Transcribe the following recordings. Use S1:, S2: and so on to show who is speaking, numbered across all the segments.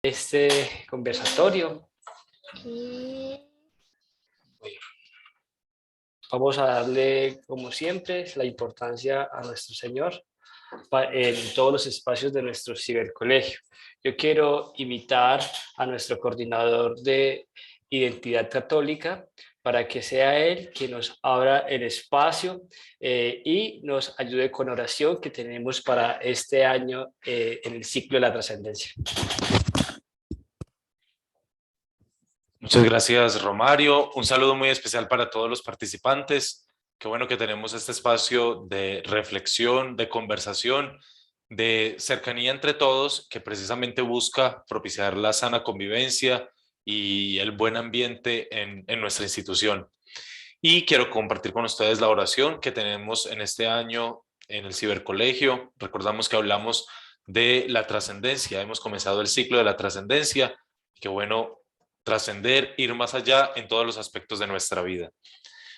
S1: este conversatorio. Vamos a darle, como siempre, la importancia a nuestro Señor en todos los espacios de nuestro cibercolegio. Yo quiero invitar a nuestro coordinador de identidad católica para que sea él quien nos abra el espacio y nos ayude con oración que tenemos para este año en el ciclo de la trascendencia.
S2: Muchas gracias, Romario. Un saludo muy especial para todos los participantes. Qué bueno que tenemos este espacio de reflexión, de conversación, de cercanía entre todos, que precisamente busca propiciar la sana convivencia y el buen ambiente en nuestra institución. Y quiero compartir con ustedes la oración que tenemos en este año en el cibercolegio. Recordamos que hablamos de la trascendencia. Hemos comenzado el ciclo de la trascendencia. Qué bueno trascender, ir más allá en todos los aspectos de nuestra vida.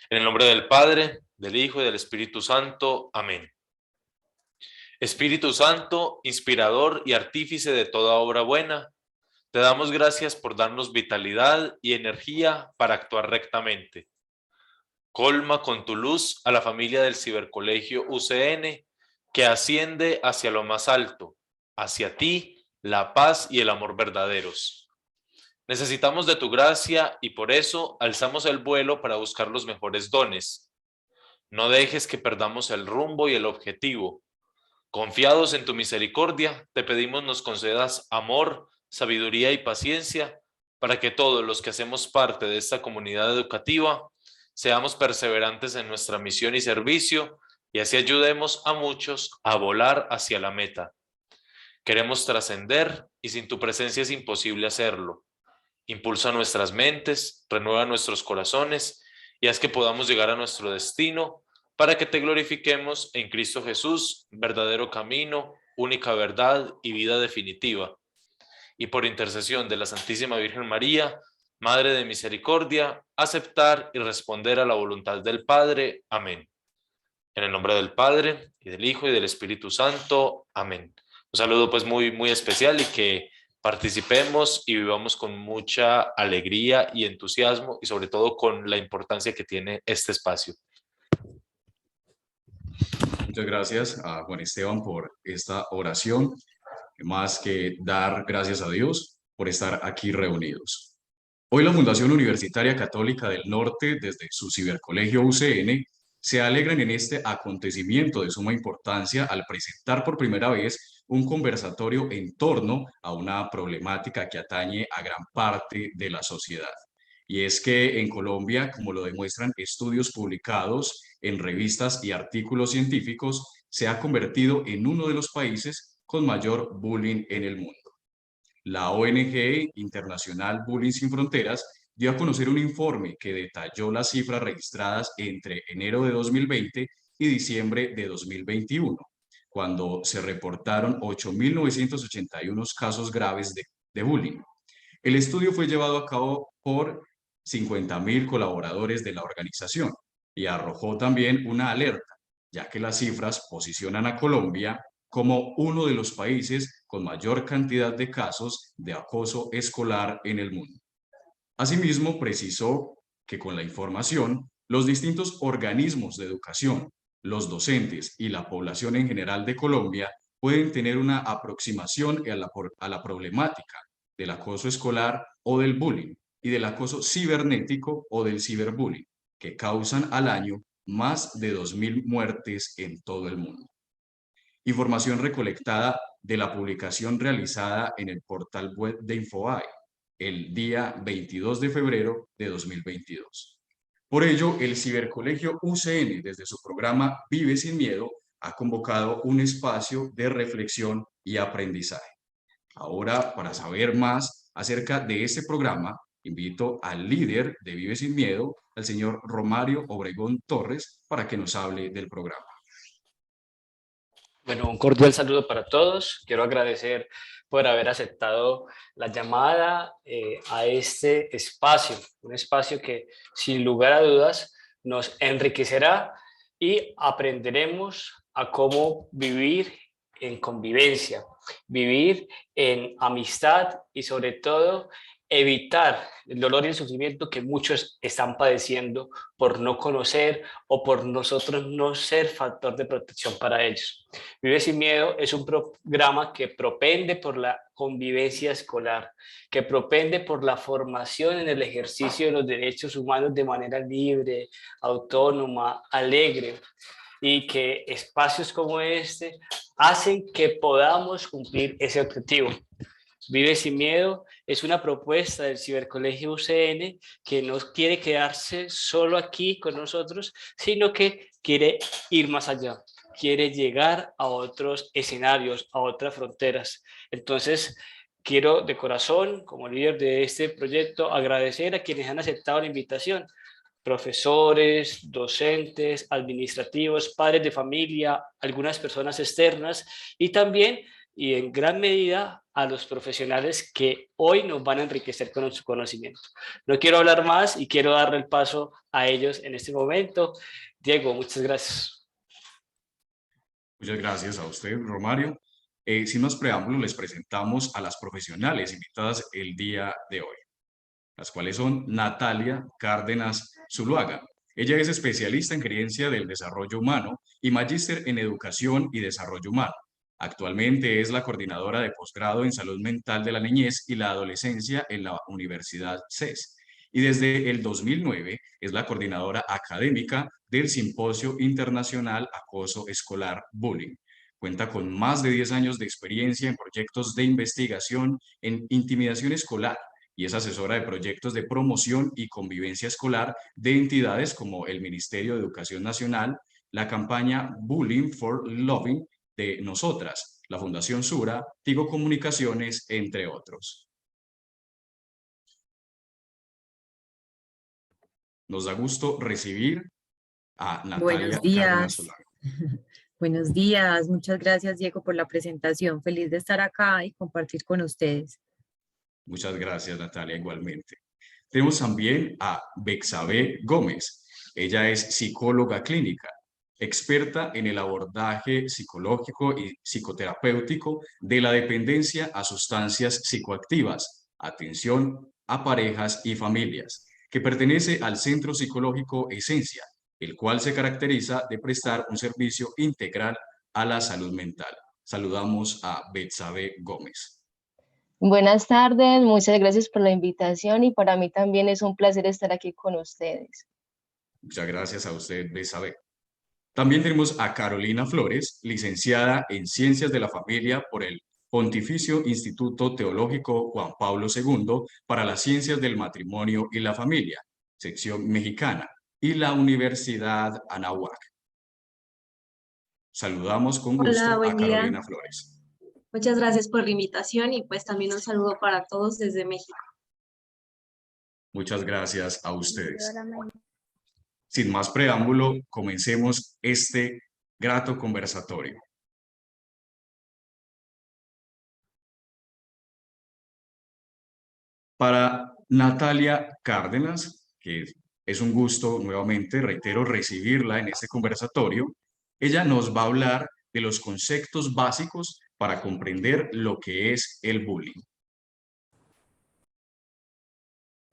S2: En el nombre del Padre, del Hijo y del Espíritu Santo. Amén. Espíritu Santo, inspirador y artífice de toda obra buena, te damos gracias por darnos vitalidad y energía para actuar rectamente. Colma con tu luz a la familia del Cibercolegio UCN, que asciende hacia lo más alto, hacia ti, la paz y el amor verdaderos. Necesitamos de tu gracia y por eso alzamos el vuelo para buscar los mejores dones. No dejes que perdamos el rumbo y el objetivo. Confiados en tu misericordia, te pedimos nos concedas amor, sabiduría y paciencia para que todos los que hacemos parte de esta comunidad educativa seamos perseverantes en nuestra misión y servicio y así ayudemos a muchos a volar hacia la meta. Queremos trascender y sin tu presencia es imposible hacerlo. Impulsa nuestras mentes, renueva nuestros corazones y haz que podamos llegar a nuestro destino para que te glorifiquemos en Cristo Jesús, verdadero camino, única verdad y vida definitiva. Y por intercesión de la Santísima Virgen María, Madre de Misericordia, aceptar y responder a la voluntad del Padre. Amén. En el nombre del Padre, y del Hijo, y del Espíritu Santo. Amén. Un saludo pues muy especial y que participemos y vivamos con mucha alegría y entusiasmo y sobre todo con la importancia que tiene este espacio.
S3: Muchas gracias a Juan Esteban por esta oración, más que dar gracias a Dios por estar aquí reunidos. Hoy la Fundación Universitaria Católica del Norte, desde su cibercolegio UCN, se alegran en este acontecimiento de suma importancia al presentar por primera vez un conversatorio en torno a una problemática que atañe a gran parte de la sociedad. Y es que en Colombia, como lo demuestran estudios publicados en revistas y artículos científicos, se ha convertido en uno de los países con mayor bullying en el mundo. La ONG Internacional Bullying Sin Fronteras dio a conocer un informe que detalló las cifras registradas entre enero de 2020 y diciembre de 2021, cuando se reportaron 8.981 casos graves de bullying. El estudio fue llevado a cabo por 50.000 colaboradores de la organización y arrojó también una alerta, ya que las cifras posicionan a Colombia como uno de los países con mayor cantidad de casos de acoso escolar en el mundo. Asimismo, precisó que con la información, los distintos organismos de educación, los docentes y la población en general de Colombia pueden tener una aproximación a la problemática del acoso escolar o del bullying y del acoso cibernético o del ciberbullying, que causan al año más de 2.000 muertes en todo el mundo. Información recolectada de la publicación realizada en el portal web de Infobae el día 22 de febrero de 2022. Por ello, el Cibercolegio UCN, desde su programa Vive Sin Miedo, ha convocado un espacio de reflexión y aprendizaje. Ahora, para saber más acerca de este programa, invito al líder de Vive Sin Miedo, al señor Romario Obregón Torres, para que nos hable del programa.
S1: Bueno, un cordial saludo para todos. Quiero agradecer por haber aceptado la llamada a este espacio, un espacio que sin lugar a dudas nos enriquecerá y aprenderemos a cómo vivir en convivencia, vivir en amistad y sobre todo evitar el dolor y el sufrimiento que muchos están padeciendo por no conocer o por nosotros no ser factor de protección para ellos. Vive sin Miedo es un programa que propende por la convivencia escolar, que propende por la formación en el ejercicio de los derechos humanos de manera libre, autónoma, alegre, y que espacios como este hacen que podamos cumplir ese objetivo. Vive sin Miedo es una propuesta del Cibercolegio UCN que no quiere quedarse solo aquí con nosotros, sino que quiere ir más allá, quiere llegar a otros escenarios, a otras fronteras. Entonces, quiero de corazón, como líder de este proyecto, agradecer a quienes han aceptado la invitación: profesores, docentes, administrativos, padres de familia, algunas personas externas y también y en gran medida a los profesionales que hoy nos van a enriquecer con su conocimiento. No quiero hablar más y quiero darle el paso a ellos en este momento. Diego, muchas gracias.
S3: Muchas gracias a usted, Romario. Sin más preámbulos, les presentamos a las profesionales invitadas el día de hoy, las cuales son Natalia Cárdenas Zuluaga. Ella es especialista en gerencia del desarrollo humano y magíster en educación y desarrollo humano. Actualmente es la coordinadora de posgrado en salud mental de la niñez y la adolescencia en la Universidad CES. Y desde el 2009 es la coordinadora académica del Simposio Internacional Acoso Escolar Bullying. Cuenta con más de 10 años de experiencia en proyectos de investigación en intimidación escolar y es asesora de proyectos de promoción y convivencia escolar de entidades como el Ministerio de Educación Nacional, la campaña Bullying for Loving de Nosotras, la Fundación Sura, Tigo Comunicaciones, entre otros. Nos da gusto recibir a Natalia
S4: Buenos
S3: Cárdenas
S4: días.
S3: Zuluaga.
S4: Buenos días. Muchas gracias, Diego, por la presentación. Feliz de estar acá y compartir con ustedes.
S3: Muchas gracias, Natalia, igualmente. Tenemos también a Bexabe Gómez. Ella es psicóloga clínica, experta en el abordaje psicológico y psicoterapéutico de la dependencia a sustancias psicoactivas, atención a parejas y familias, que pertenece al Centro Psicológico Esencia, el cual se caracteriza de prestar un servicio integral a la salud mental. Saludamos a Betsabe Gómez.
S5: Buenas tardes, muchas gracias por la invitación y para mí también es un placer estar aquí con ustedes.
S3: Muchas gracias a usted, Betsabe. También tenemos a Carolina Flores, licenciada en Ciencias de la Familia por el Pontificio Instituto Teológico Juan Pablo II para las Ciencias del Matrimonio y la Familia, sección mexicana, y la Universidad Anáhuac. Saludamos con gusto
S6: Hola,
S3: a
S6: buen día.
S3: Carolina Flores.
S6: Muchas gracias por la invitación y pues también un saludo para todos desde México.
S3: Muchas gracias a ustedes. Sin más preámbulo, comencemos este grato conversatorio. Para Natalia Cárdenas, que es un gusto nuevamente, reitero, recibirla en este conversatorio, ella nos va a hablar de los conceptos básicos para comprender lo que es el bullying.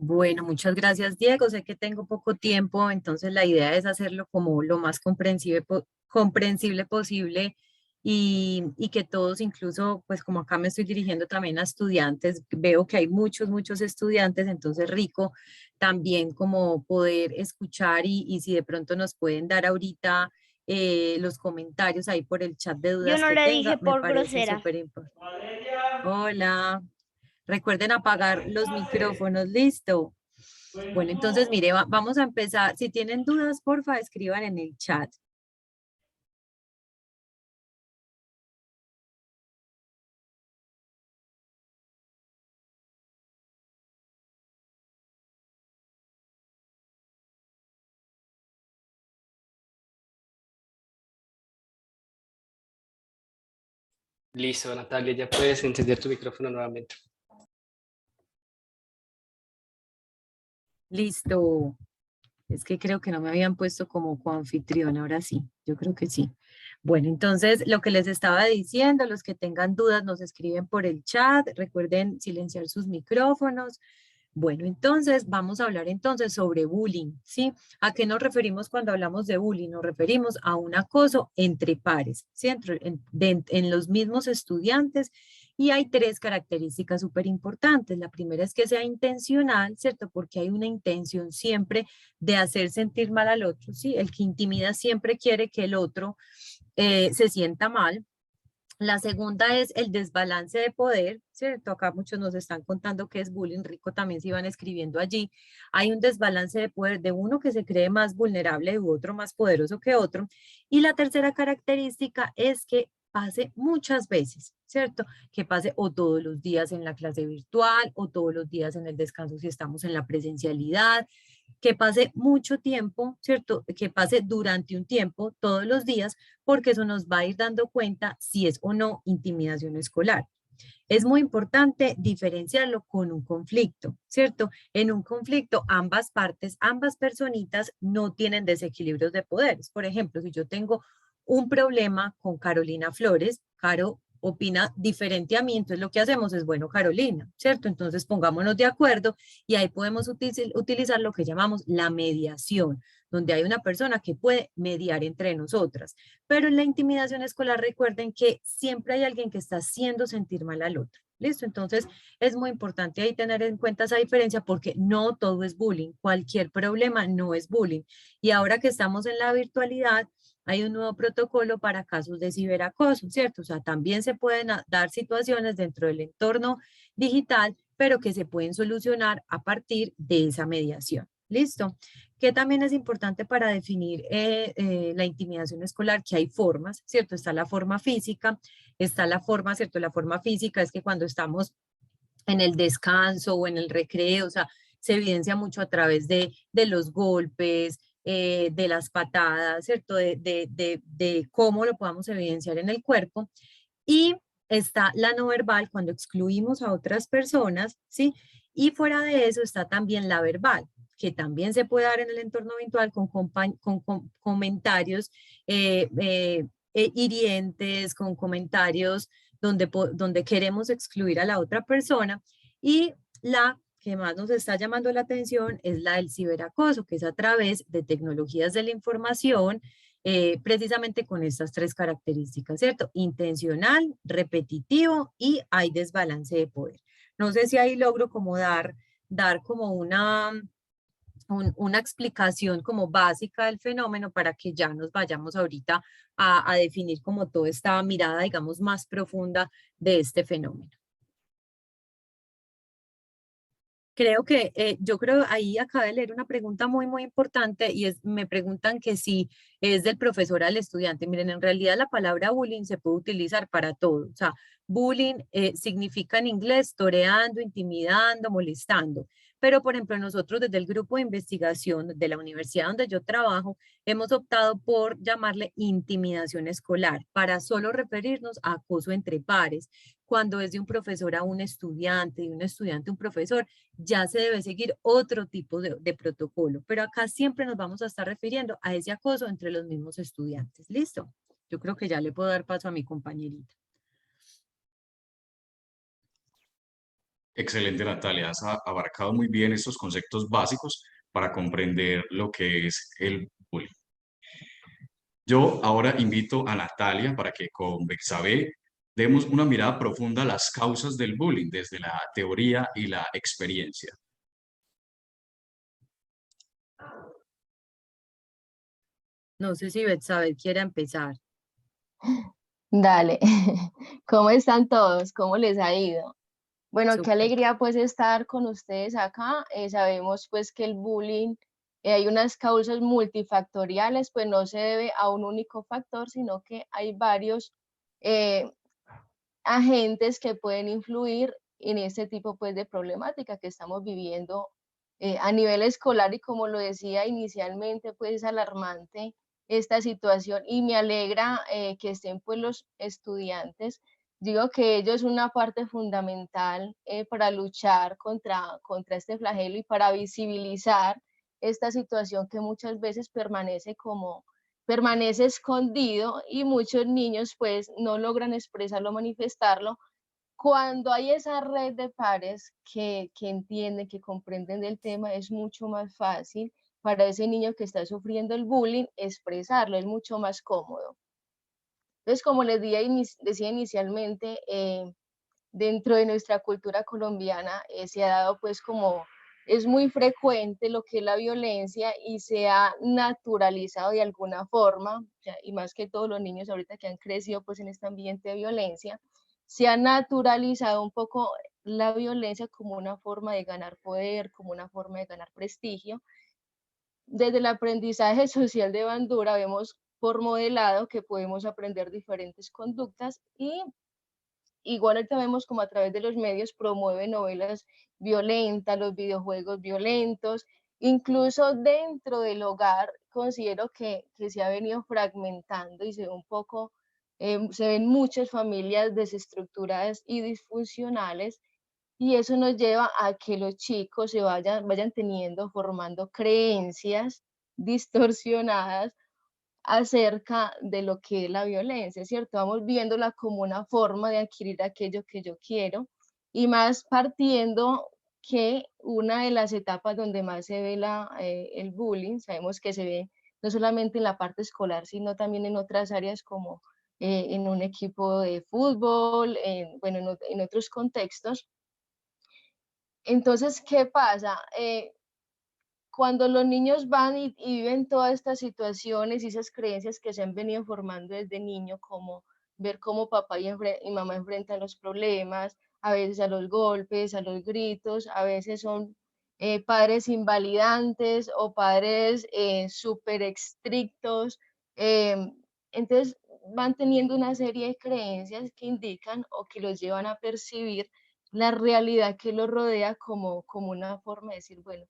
S4: Bueno, muchas gracias, Diego. Sé que tengo poco tiempo, entonces la idea es hacerlo como lo más comprensible posible y que todos, incluso, pues como acá me estoy dirigiendo también a estudiantes, veo que hay muchos estudiantes, entonces rico también como poder escuchar y si de pronto nos pueden dar ahorita los comentarios ahí por el chat de dudas
S7: Yo no
S4: que
S7: le
S4: tenga,
S7: dije
S4: me
S7: por
S4: parece
S7: grosera.
S4: súper importante. Hola. Recuerden apagar los micrófonos, listo. Bueno, entonces mire, vamos a empezar. Si tienen dudas, porfa, escriban en el chat.
S1: Listo, Natalia, ya puedes encender tu micrófono nuevamente.
S4: Listo. Es que creo que no me habían puesto como coanfitrión, ahora sí, yo creo que sí. Bueno, entonces lo que les estaba diciendo, los que tengan dudas nos escriben por el chat, recuerden silenciar sus micrófonos. Bueno, entonces vamos a hablar entonces sobre bullying, ¿sí? ¿A qué nos referimos cuando hablamos de bullying? Nos referimos a un acoso entre pares, ¿sí? En los mismos estudiantes, y hay tres características súper importantes. La primera es que sea intencional, ¿cierto? Porque hay una intención siempre de hacer sentir mal al otro, ¿sí? El que intimida siempre quiere que el otro se sienta mal. La segunda es el desbalance de poder, ¿cierto? Acá muchos nos están contando que es bullying, Rico también se iban escribiendo allí. Hay un desbalance de poder de uno que se cree más vulnerable y otro más poderoso que otro. Y la tercera característica es que pase muchas veces, ¿cierto? Que pase o todos los días en la clase virtual o todos los días en el descanso si estamos en la presencialidad, que pase mucho tiempo, ¿cierto? Que pase durante un tiempo, todos los días, porque eso nos va a ir dando cuenta si es o no intimidación escolar. Es muy importante diferenciarlo con un conflicto, ¿cierto? En un conflicto, ambas partes, ambas personitas no tienen desequilibrios de poderes. Por ejemplo, si yo tengo un problema con Carolina Flores, Caro opina diferente a mí, entonces lo que hacemos es, bueno, Carolina, ¿cierto? Entonces pongámonos de acuerdo y ahí podemos utilizar lo que llamamos la mediación, donde hay una persona que puede mediar entre nosotras. Pero en la intimidación escolar recuerden que siempre hay alguien que está haciendo sentir mal al otro. ¿Listo? Entonces es muy importante ahí tener en cuenta esa diferencia porque no todo es bullying, cualquier problema no es bullying. Y ahora que estamos en la virtualidad, hay un nuevo protocolo para casos de ciberacoso, ¿cierto? O sea, también se pueden dar situaciones dentro del entorno digital, pero que se pueden solucionar a partir de esa mediación. ¿Listo? Que también es importante para definir la intimidación escolar, que hay formas, ¿cierto? Está la forma física, está la forma, ¿cierto? La forma física es que cuando estamos en el descanso o en el recreo, o sea, se evidencia mucho a través de los golpes, de las patadas, ¿cierto? De cómo lo podamos evidenciar en el cuerpo. Y está la no verbal cuando excluimos a otras personas, ¿sí? Y fuera de eso está también la verbal, que también se puede dar en el entorno virtual con comentarios hirientes, con comentarios donde queremos excluir a la otra persona. Y la que más nos está llamando la atención es la del ciberacoso, que es a través de tecnologías de la información, precisamente con estas tres características, ¿cierto? Intencional, repetitivo y hay desbalance de poder. No sé si ahí logro como dar como una explicación como básica del fenómeno para que ya nos vayamos ahorita a definir como toda esta mirada, digamos, más profunda de este fenómeno. Creo que yo creo ahí acabé de leer una pregunta muy importante y me preguntan que si es del profesor al estudiante. Miren, en realidad la palabra bullying se puede utilizar para todo. O sea, bullying significa en inglés toreando, intimidando, molestando. Pero, por ejemplo, nosotros desde el grupo de investigación de la universidad donde yo trabajo, hemos optado por llamarle intimidación escolar para solo referirnos a acoso entre pares, cuando es de un profesor a un estudiante, de un estudiante a un profesor ya se debe seguir otro tipo de protocolo, pero acá siempre nos vamos a estar refiriendo a ese acoso entre los mismos estudiantes. ¿Listo? Yo creo que ya le puedo dar paso a mi compañerita.
S3: Excelente, Natalia. Has abarcado muy bien estos conceptos básicos para comprender lo que es el bullying. Yo ahora invito a Natalia para que con Bexabe demos una mirada profunda a las causas del bullying desde la teoría y la experiencia.
S4: No sé si Betsabe quiere empezar.
S5: Dale, ¿cómo están todos? ¿Cómo les ha ido? Bueno, qué
S4: Súper.
S5: alegría pues estar con ustedes acá. Sabemos pues que el bullying, hay unas causas multifactoriales, pues no se debe a un único factor, sino que hay varios eh, agentes que pueden influir en este tipo pues de problemática que estamos viviendo a nivel escolar, y como lo decía inicialmente, pues es alarmante esta situación y me alegra que estén pues los estudiantes. Digo que ellos son una parte fundamental para luchar contra este flagelo y para visibilizar esta situación que muchas veces permanece como permanece escondido y muchos niños pues no logran expresarlo, manifestarlo. Cuando hay esa red de pares que entienden, que comprenden del tema, es mucho más fácil para ese niño que está sufriendo el bullying expresarlo, es mucho más cómodo. Entonces, como les decía inicialmente, dentro de nuestra cultura colombiana se ha dado pues como, es muy frecuente lo que es la violencia y se ha naturalizado de alguna forma, o sea, y más que todos los niños ahorita que han crecido pues en este ambiente de violencia, se ha naturalizado un poco la violencia como una forma de ganar poder, como una forma de ganar prestigio. Desde el aprendizaje social de Bandura vemos por modelado que podemos aprender diferentes conductas y igual ahorita vemos como a través de los medios promueve novelas violentas, los videojuegos violentos, incluso dentro del hogar considero que se ha venido fragmentando y se ve un poco, se ven muchas familias desestructuradas y disfuncionales y eso nos lleva a que los chicos vayan teniendo, formando creencias distorsionadas acerca de lo que es la violencia, ¿cierto? Vamos viéndola como una forma de adquirir aquello que yo quiero y más partiendo que una de las etapas donde más se ve el bullying, sabemos que se ve no solamente en la parte escolar, sino también en otras áreas como en un equipo de fútbol, bueno, en otros contextos. Entonces, ¿qué pasa? Cuando los niños van y viven todas estas situaciones y esas creencias que se han venido formando desde niño, como ver cómo papá y mamá enfrentan los problemas, a veces a los golpes, a los gritos, a veces son padres invalidantes o padres súper estrictos. Entonces van teniendo una serie de creencias que indican o que los llevan a percibir la realidad que los rodea como una forma de decir, bueno,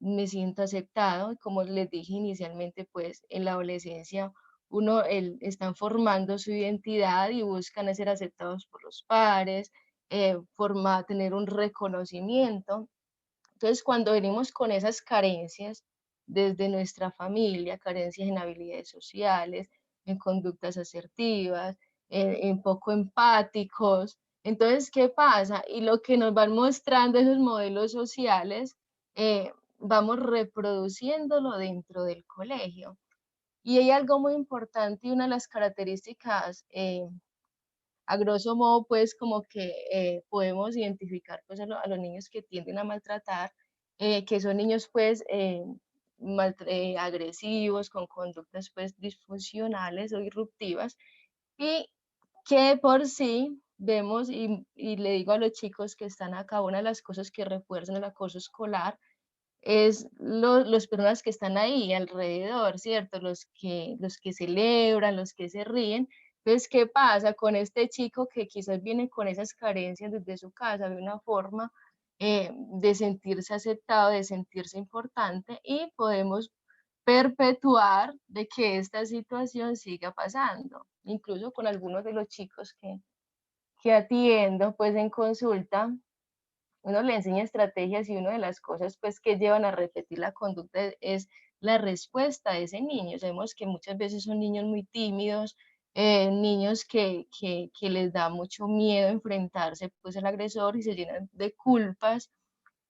S5: me siento aceptado. Como les dije inicialmente, pues en la adolescencia están formando su identidad y buscan ser aceptados por los pares, tener un reconocimiento. Entonces, cuando venimos con esas carencias desde nuestra familia, carencias en habilidades sociales, en conductas asertivas, en poco empáticos, entonces, ¿qué pasa? Y lo que nos van mostrando esos modelos sociales, vamos reproduciéndolo dentro del colegio. Y hay algo muy importante y una de las características a grosso modo, pues como que podemos identificar pues a los niños que tienden a maltratar, que son niños pues agresivos, con conductas pues disfuncionales o disruptivas y que por sí vemos y le digo a los chicos que están acá, una de las cosas que refuerzan el acoso escolar es los personas que están ahí alrededor, ¿cierto? Los que celebran, los que se ríen. Entonces, ¿qué pasa con este chico que quizás viene con esas carencias desde su casa, de una forma de sentirse aceptado, de sentirse importante y podemos perpetuar de que esta situación siga pasando, incluso con algunos de los chicos que atiendo pues en consulta, uno le enseña estrategias y una de las cosas pues que llevan a repetir la conducta es la respuesta de ese niño. Sabemos que muchas veces son niños muy tímidos, niños que les da mucho miedo enfrentarse pues al agresor y se llenan de culpas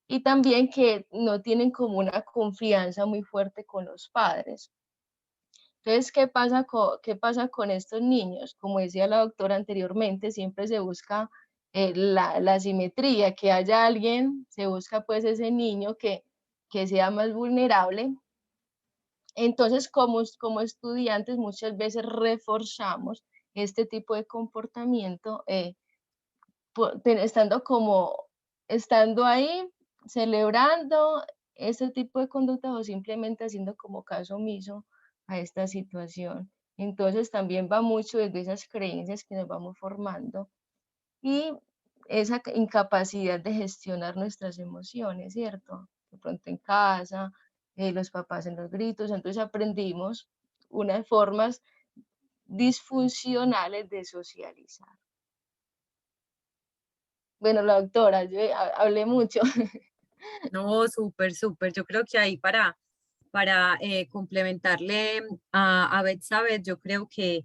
S5: y también que no tienen como una confianza muy fuerte con los padres. Entonces, qué pasa con estos niños? Como decía la doctora anteriormente, siempre se busca la simetría, que haya alguien, se busca pues ese niño que sea más vulnerable. Entonces, como estudiantes, muchas veces reforzamos este tipo de comportamiento, estando ahí, celebrando ese tipo de conducta o simplemente haciendo como caso omiso a esta situación. Entonces también va mucho desde esas creencias que nos vamos formando y esa incapacidad de gestionar nuestras emociones, ¿cierto? De pronto en casa, los papás en los gritos, entonces aprendimos unas formas disfuncionales de socializar. Bueno, la doctora, yo hablé mucho.
S4: No, súper, súper. Yo creo que ahí para complementarle a Betsabeth, yo creo que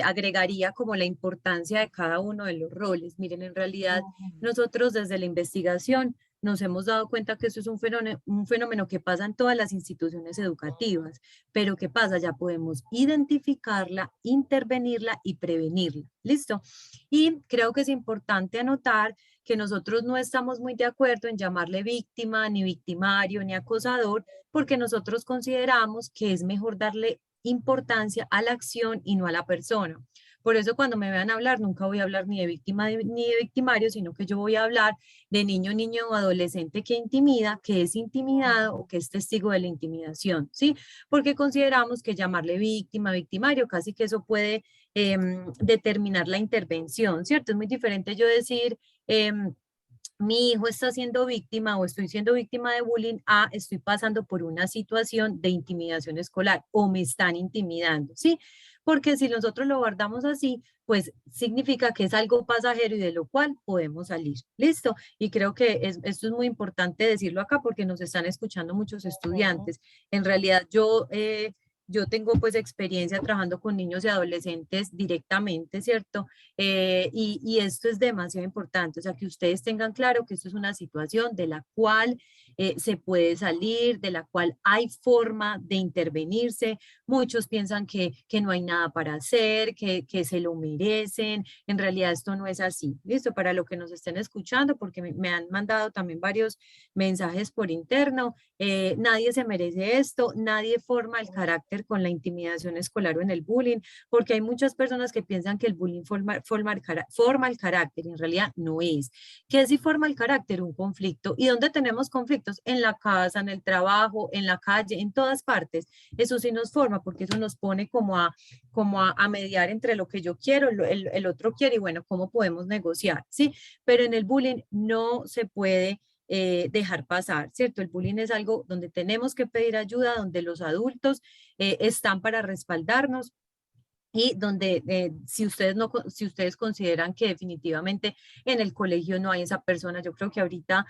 S4: agregaría como la importancia de cada uno de los roles. Miren, en realidad nosotros desde la investigación nos hemos dado cuenta que eso es un fenómeno que pasa en todas las instituciones educativas, pero ¿qué pasa? Ya podemos identificarla, intervenirla y prevenirla. ¿Listo? Y creo que es importante anotar que nosotros no estamos muy de acuerdo en llamarle víctima, ni victimario, ni acosador, porque nosotros consideramos que es mejor darle importancia a la acción y no a la persona. Por eso cuando me vean hablar, nunca voy a hablar ni de víctima ni de victimario, sino que yo voy a hablar de niño o adolescente que intimida, que es intimidado o que es testigo de la intimidación, ¿sí? Porque consideramos que llamarle víctima, victimario, casi que eso puede determinar la intervención, ¿cierto? Es muy diferente yo decir, mi hijo está siendo víctima o estoy siendo víctima de bullying, estoy pasando por una situación de intimidación escolar o me están intimidando, ¿sí? Porque si nosotros lo guardamos así, pues significa que es algo pasajero y de lo cual podemos salir. ¿Listo? Y creo que esto es muy importante decirlo acá porque nos están escuchando muchos estudiantes. En realidad yo tengo pues experiencia trabajando con niños y adolescentes directamente, ¿cierto? Y esto es demasiado importante, o sea, que ustedes tengan claro que esto es una situación de la cual se puede salir, de la cual hay forma de intervenirse. Muchos piensan que no hay nada para hacer, que se lo merecen. En realidad esto no es así. Listo, para lo que nos estén escuchando, porque me han mandado también varios mensajes por interno. Nadie se merece esto, nadie forma el carácter con la intimidación escolar o en el bullying, porque hay muchas personas que piensan que el bullying forma el carácter y en realidad no es. ¿Qué sí forma el carácter? Un conflicto. ¿Y dónde tenemos conflictos? En la casa, en el trabajo, en la calle, en todas partes. Eso sí nos forma porque eso nos pone como a mediar entre lo que yo quiero, el otro quiere y bueno, ¿cómo podemos negociar? ¿Sí? Pero en el bullying no se puede dejar pasar, ¿cierto? El bullying es algo donde tenemos que pedir ayuda, donde los adultos están para respaldarnos y donde si ustedes consideran que definitivamente en el colegio no hay esa persona, yo creo que ahorita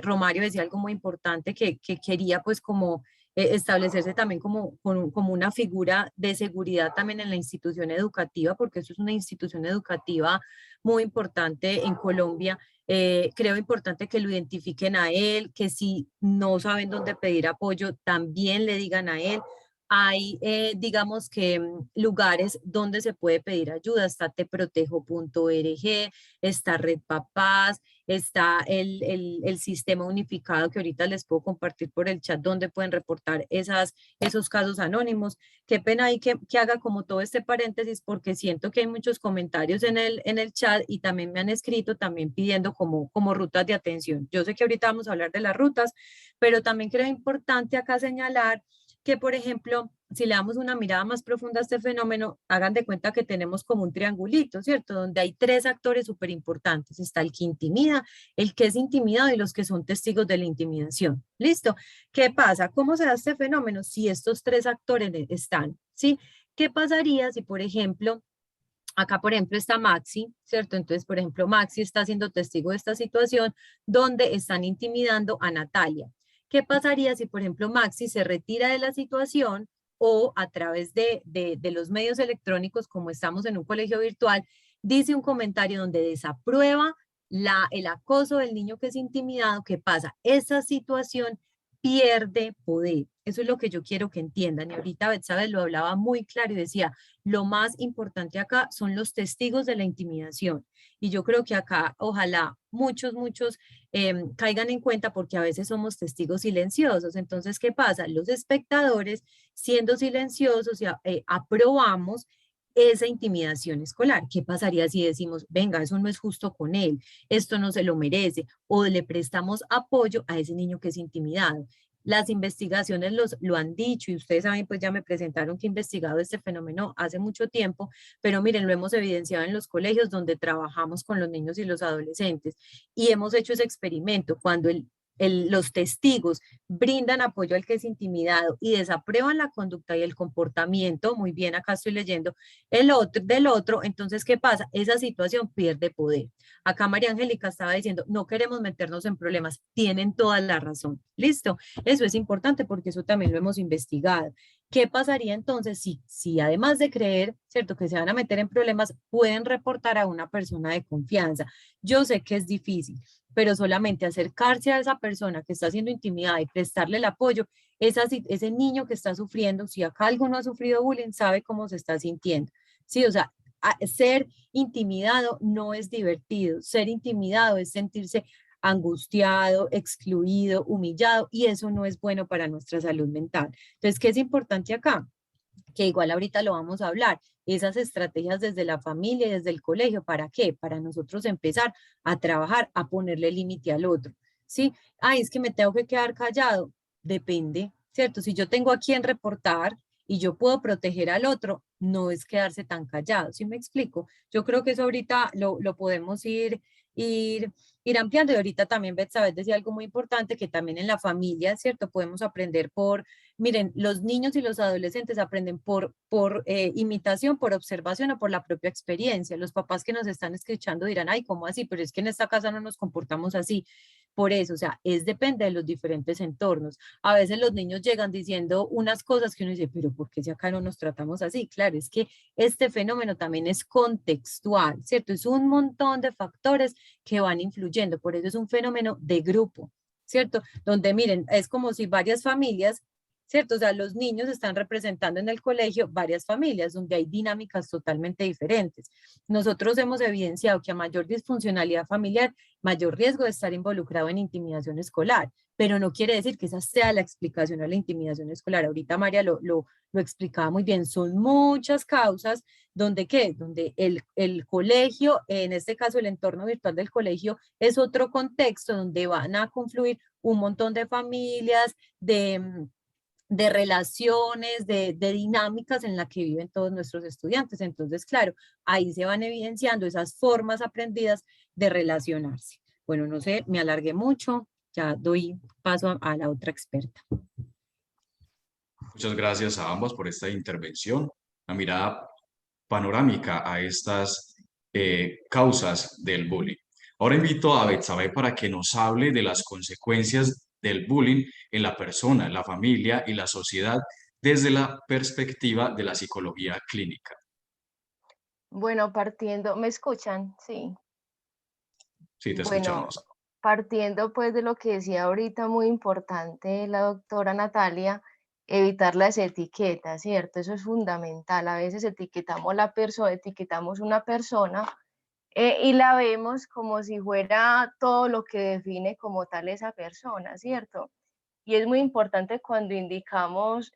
S4: Romario decía algo muy importante que quería pues como establecerse también como una figura de seguridad también en la institución educativa, porque eso es una institución educativa muy importante en Colombia. Creo importante que lo identifiquen a él, que si no saben dónde pedir apoyo, también le digan a él. Hay, digamos que, lugares donde se puede pedir ayuda. Está teprotejo.org, está Red Papás, está el sistema unificado que ahorita les puedo compartir por el chat donde pueden reportar esos casos anónimos. Qué pena ahí que haga como todo este paréntesis porque siento que hay muchos comentarios en el chat y también me han escrito también pidiendo como rutas de atención. Yo sé que ahorita vamos a hablar de las rutas, pero también creo importante acá señalar que, por ejemplo, si le damos una mirada más profunda a este fenómeno, hagan de cuenta que tenemos como un triangulito, ¿cierto? Donde hay tres actores súper importantes. Está el que intimida, el que es intimidado y los que son testigos de la intimidación. ¿Listo? ¿Qué pasa? ¿Cómo se da este fenómeno? Si estos tres actores están, ¿sí? ¿Qué pasaría si, por ejemplo, acá, por ejemplo, está Maxi, ¿cierto? Entonces, por ejemplo, Maxi está siendo testigo de esta situación donde están intimidando a Natalia. ¿Qué pasaría si, por ejemplo, Maxi se retira de la situación o a través de los medios electrónicos, como estamos en un colegio virtual, dice un comentario donde desaprueba el acoso del niño que es intimidado? ¿Qué pasa? Esa situación pierde poder. Eso es lo que yo quiero que entiendan. Y ahorita Betsabeth lo hablaba muy claro y decía, lo más importante acá son los testigos de la intimidación. Y yo creo que acá, ojalá muchos caigan en cuenta porque a veces somos testigos silenciosos. Entonces, ¿qué pasa? Los espectadores, siendo silenciosos, aprobamos esa intimidación escolar. ¿Qué pasaría si decimos, venga, eso no es justo con él, esto no se lo merece, o le prestamos apoyo a ese niño que es intimidado? Las investigaciones lo han dicho y ustedes saben, pues ya me presentaron que he investigado este fenómeno hace mucho tiempo, pero miren, lo hemos evidenciado en los colegios donde trabajamos con los niños y los adolescentes y hemos hecho ese experimento. Cuando los testigos brindan apoyo al que es intimidado y desaprueban la conducta y el comportamiento, muy bien, acá estoy leyendo del otro, entonces, ¿qué pasa? Esa situación pierde poder. Acá María Angélica estaba diciendo, no queremos meternos en problemas, tienen toda la razón. ¿Listo? Eso es importante porque eso también lo hemos investigado. ¿Qué pasaría entonces si además de creer, cierto, que se van a meter en problemas, pueden reportar a una persona de confianza? Yo sé que es difícil, pero solamente acercarse a esa persona que está siendo intimidada y prestarle el apoyo, ese niño que está sufriendo, si acá alguno ha sufrido bullying, sabe cómo se está sintiendo. Sí, o sea, ser intimidado no es divertido, ser intimidado es sentirse angustiado, excluido, humillado, y eso no es bueno para nuestra salud mental. Entonces, ¿qué es importante acá? Que igual ahorita lo vamos a hablar, esas estrategias desde la familia y desde el colegio, ¿para qué? Para nosotros empezar a trabajar, a ponerle límite al otro, ¿sí? Ay, es que me tengo que quedar callado, depende, ¿cierto? Si yo tengo a quien reportar y yo puedo proteger al otro, no es quedarse tan callado, ¿sí me explico? Yo creo que eso ahorita lo podemos ir, ir ampliando, y ahorita también Betsabé decía algo muy importante, que también en la familia, ¿cierto? Podemos aprender miren, los niños y los adolescentes aprenden por imitación, por observación o por la propia experiencia. Los papás que nos están escuchando dirán, ay, ¿cómo así? Pero es que en esta casa no nos comportamos así. Por eso, o sea, depende de los diferentes entornos. A veces los niños llegan diciendo unas cosas que uno dice, pero ¿por qué si acá no nos tratamos así? Claro, es que este fenómeno también es contextual, ¿cierto? Es un montón de factores que van influyendo. Por eso es un fenómeno de grupo, ¿cierto? Donde miren, es como si varias familias, ¿cierto? O sea, los niños están representando en el colegio varias familias donde hay dinámicas totalmente diferentes. Nosotros hemos evidenciado que a mayor disfuncionalidad familiar, mayor riesgo de estar involucrado en intimidación escolar, pero no quiere decir que esa sea la explicación a la intimidación escolar. Ahorita María lo explicaba muy bien, son muchas causas donde, ¿qué? Donde el colegio, en este caso el entorno virtual del colegio, es otro contexto donde van a confluir un montón de familias, de relaciones, de dinámicas en la que viven todos nuestros estudiantes. Entonces, claro, ahí se van evidenciando esas formas aprendidas de relacionarse. Bueno, no sé, me alargué mucho, ya doy paso a la otra experta.
S3: Muchas gracias a ambos por esta intervención, la mirada panorámica a estas causas del bullying. Ahora invito a Betsabe para que nos hable de las consecuencias del bullying en la persona, en la familia y la sociedad desde la perspectiva de la psicología clínica.
S5: Bueno, partiendo, ¿me escuchan? Sí.
S3: Sí, te
S5: Bueno,
S3: escuchamos.
S5: partiendo pues de lo que decía ahorita, muy importante la doctora Natalia, evitar las etiquetas, ¿cierto? Eso es fundamental. A veces etiquetamos la persona, etiquetamos una persona y la vemos como si fuera todo lo que define como tal esa persona, ¿cierto? Y es muy importante cuando indicamos,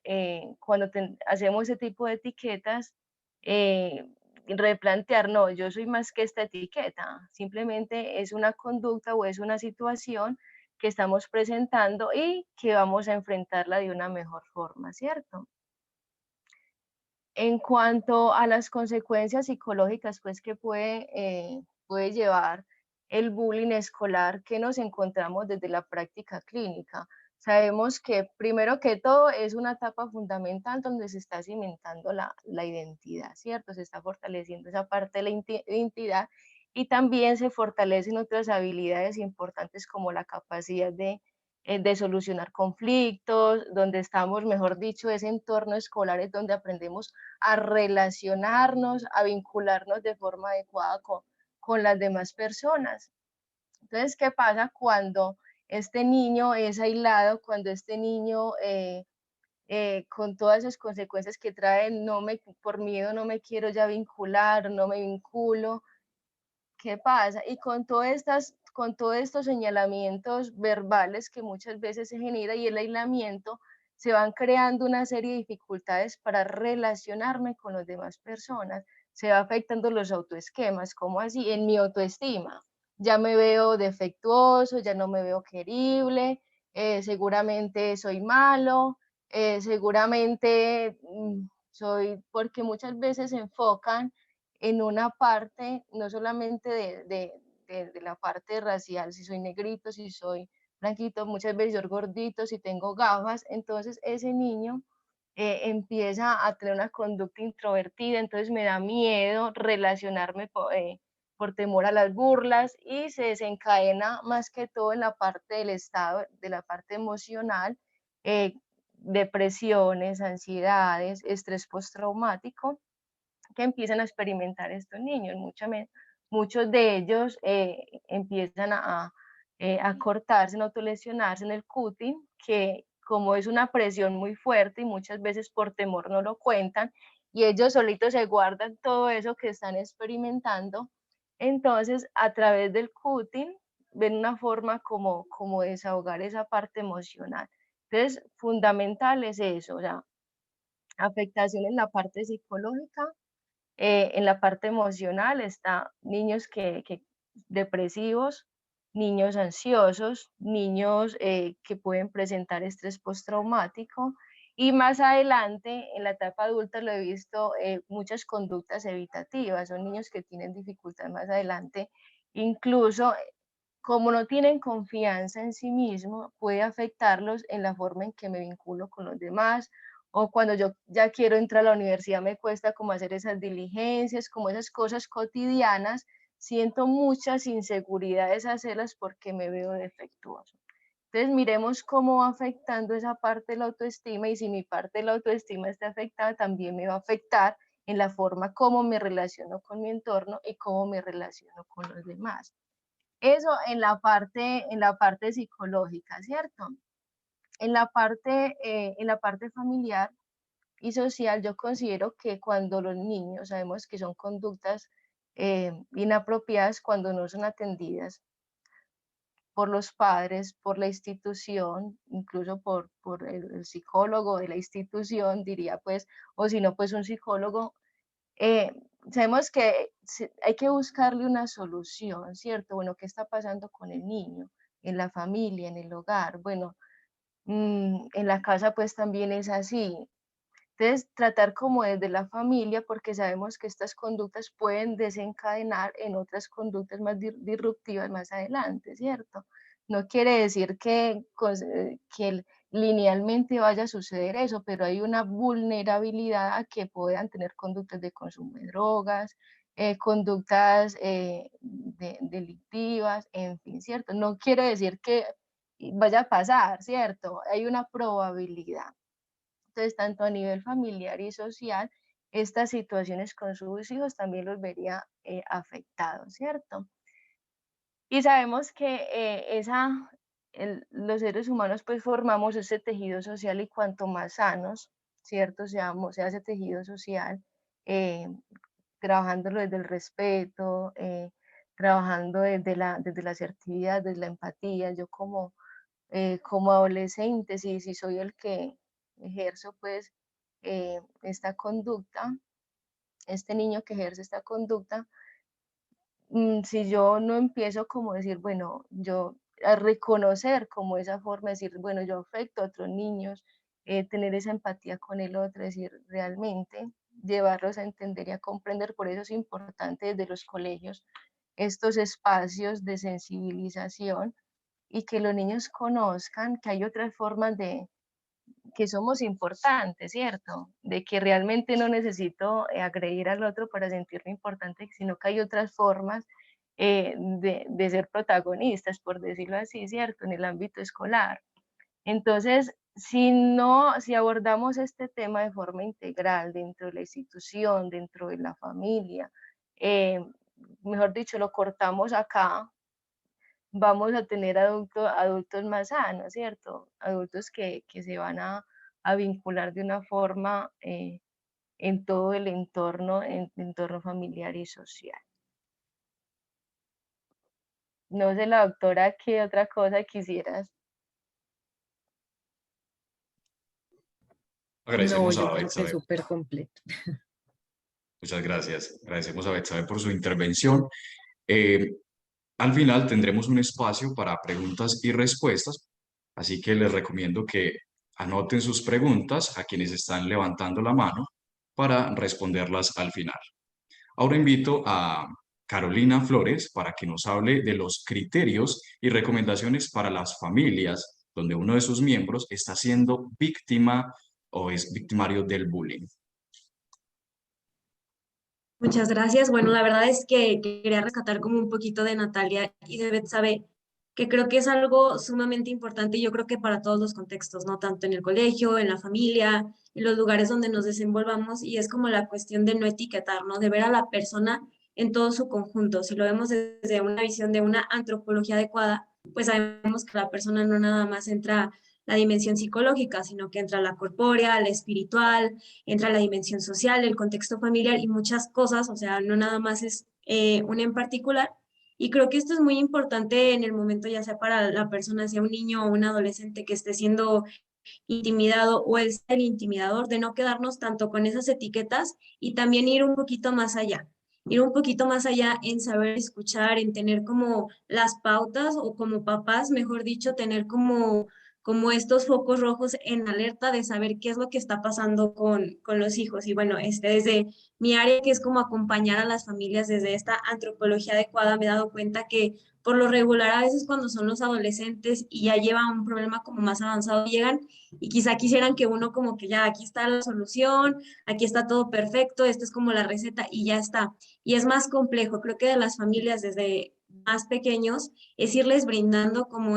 S5: cuando hacemos ese tipo de etiquetas, eh, replantear, no, yo soy más que esta etiqueta, simplemente es una conducta o es una situación que estamos presentando y que vamos a enfrentarla de una mejor forma, ¿cierto? En cuanto a las consecuencias psicológicas, pues que puede llevar el bullying escolar que nos encontramos desde la práctica clínica. Sabemos que primero que todo es una etapa fundamental donde se está cimentando la identidad, ¿cierto? Se está fortaleciendo esa parte de la identidad y también se fortalecen otras habilidades importantes como la capacidad de solucionar conflictos, donde estamos, mejor dicho, ese entorno escolar es donde aprendemos a relacionarnos, a vincularnos de forma adecuada con las demás personas. Entonces, ¿qué pasa cuando este niño es aislado, cuando este niño, con todas esas consecuencias que trae, por miedo no me quiero ya vincular, no me vinculo? ¿Qué pasa? Y con todos estos señalamientos verbales que muchas veces se genera y el aislamiento, se van creando una serie de dificultades para relacionarme con las demás personas. Se va afectando los autoesquemas, ¿cómo así? En mi autoestima. Ya me veo defectuoso, ya no me veo querible, seguramente soy malo, seguramente soy, porque muchas veces se enfocan en una parte, no solamente de la parte racial, si soy negrito, si soy blanquito, muchas veces yo gordito, si tengo gafas, entonces ese niño empieza a tener una conducta introvertida, entonces me da miedo relacionarme por temor a las burlas y se desencadena más que todo en la parte del estado, de la parte emocional, eh, depresiones, ansiedades, estrés postraumático que empiezan a experimentar estos niños. Muchos de ellos empiezan a cortarse, a autolesionarse en el cutting, que como es una presión muy fuerte y muchas veces por temor no lo cuentan, y ellos solitos se guardan todo eso que están experimentando, entonces a través del cutting ven una forma como desahogar esa parte emocional. Entonces, fundamental es eso, o sea, afectación en la parte psicológica, en la parte emocional está niños que depresivos, niños ansiosos, niños que pueden presentar estrés postraumático y más adelante en la etapa adulta lo he visto muchas conductas evitativas, son niños que tienen dificultad más adelante, incluso como no tienen confianza en sí mismo, puede afectarlos en la forma en que me vinculo con los demás, o cuando yo ya quiero entrar a la universidad me cuesta como hacer esas diligencias, como esas cosas cotidianas, siento muchas inseguridades hacerlas porque me veo defectuoso. Entonces miremos cómo va afectando esa parte de la autoestima y si mi parte de la autoestima está afectada, también me va a afectar en la forma como me relaciono con mi entorno y cómo me relaciono con los demás. Eso en la parte psicológica, ¿cierto? En la parte familiar y social, yo considero que cuando los niños sabemos que son conductas inapropiadas cuando no son atendidas por los padres, por la institución, incluso por el psicólogo de la institución, diría pues, o si no, pues un psicólogo, eh, sabemos que hay que buscarle una solución, ¿cierto? Bueno, ¿qué está pasando con el niño, en la familia, en el hogar? Bueno, en la casa pues también es así. Entonces, tratar como desde la familia, porque sabemos que estas conductas pueden desencadenar en otras conductas más disruptivas más adelante, ¿cierto? No quiere decir que linealmente vaya a suceder eso, pero hay una vulnerabilidad a que puedan tener conductas de consumo de drogas, conductas delictivas, en fin, ¿cierto? No quiere decir que vaya a pasar, ¿cierto? Hay una probabilidad. Entonces, tanto a nivel familiar y social, estas situaciones con sus hijos también los vería afectados, ¿cierto? Y sabemos que los seres humanos pues formamos ese tejido social y cuanto más sanos, ¿cierto? Sea ese tejido social, eh, trabajándolo desde el respeto, trabajando desde la asertividad, desde la empatía. Yo como adolescente, si soy el que ejerzo pues esta conducta, este niño que ejerce esta conducta, si yo no empiezo como decir, bueno, yo a reconocer como esa forma de decir, bueno, yo afecto a otros niños, tener esa empatía con el otro, decir, realmente llevarlos a entender y a comprender, por eso es importante desde los colegios estos espacios de sensibilización y que los niños conozcan que hay otras formas de que somos importantes, ¿cierto? De que realmente no necesito agredir al otro para sentirme importante, sino que hay otras formas de ser protagonistas, por decirlo así, ¿cierto? En el ámbito escolar. Entonces, si abordamos este tema de forma integral dentro de la institución, dentro de la familia, eh, mejor dicho, lo cortamos acá, vamos a tener adultos más sanos, ¿cierto? Adultos que se van a vincular de una forma en todo el entorno familiar y social. No sé, la doctora, ¿qué otra cosa quisieras?
S4: No,
S3: Agradecemos
S4: yo
S3: a
S4: creo que es
S3: Betsabe.
S4: súper completo.
S3: Muchas gracias. Agradecemos a Betsabe por su intervención. Eh, Al final tendremos un espacio para preguntas y respuestas, así que les recomiendo que anoten sus preguntas a quienes están levantando la mano para responderlas al final. Ahora invito a Carolina Flores para que nos hable de los criterios y recomendaciones para las familias donde uno de sus miembros está siendo víctima o es victimario del bullying.
S6: Muchas gracias. Bueno, la verdad es que quería rescatar como un poquito de Natalia y de Betsabe, que creo que es algo sumamente importante y yo creo que para todos los contextos, ¿no? Tanto en el colegio, en la familia, en los lugares donde nos desenvolvamos, y es como la cuestión de no etiquetar, ¿no? De ver a la persona en todo su conjunto. Si lo vemos desde una visión de una antropología adecuada, pues sabemos que la persona no nada más entra la dimensión psicológica, sino que entra la corpórea, la espiritual, entra la dimensión social, el contexto familiar y muchas cosas, o sea, no nada más es una en particular. Y creo que esto es muy importante en el momento, ya sea para la persona, sea un niño o un adolescente que esté siendo intimidado o el intimidador, de no quedarnos tanto con esas etiquetas y también ir un poquito más allá. Ir un poquito más allá en saber escuchar, en tener como las pautas o como papás, mejor dicho, tener como estos focos rojos en alerta de saber qué es lo que está pasando con los hijos. Y bueno, desde mi área, que es como acompañar a las familias desde esta antropología adecuada, me he dado cuenta que por lo regular a veces cuando son los adolescentes y ya llevan un problema como más avanzado, llegan y quizá quisieran que uno como que ya aquí está la solución, aquí está todo perfecto, esta es como la receta y ya está. Y es más complejo, creo que de las familias desde más pequeños es irles brindando como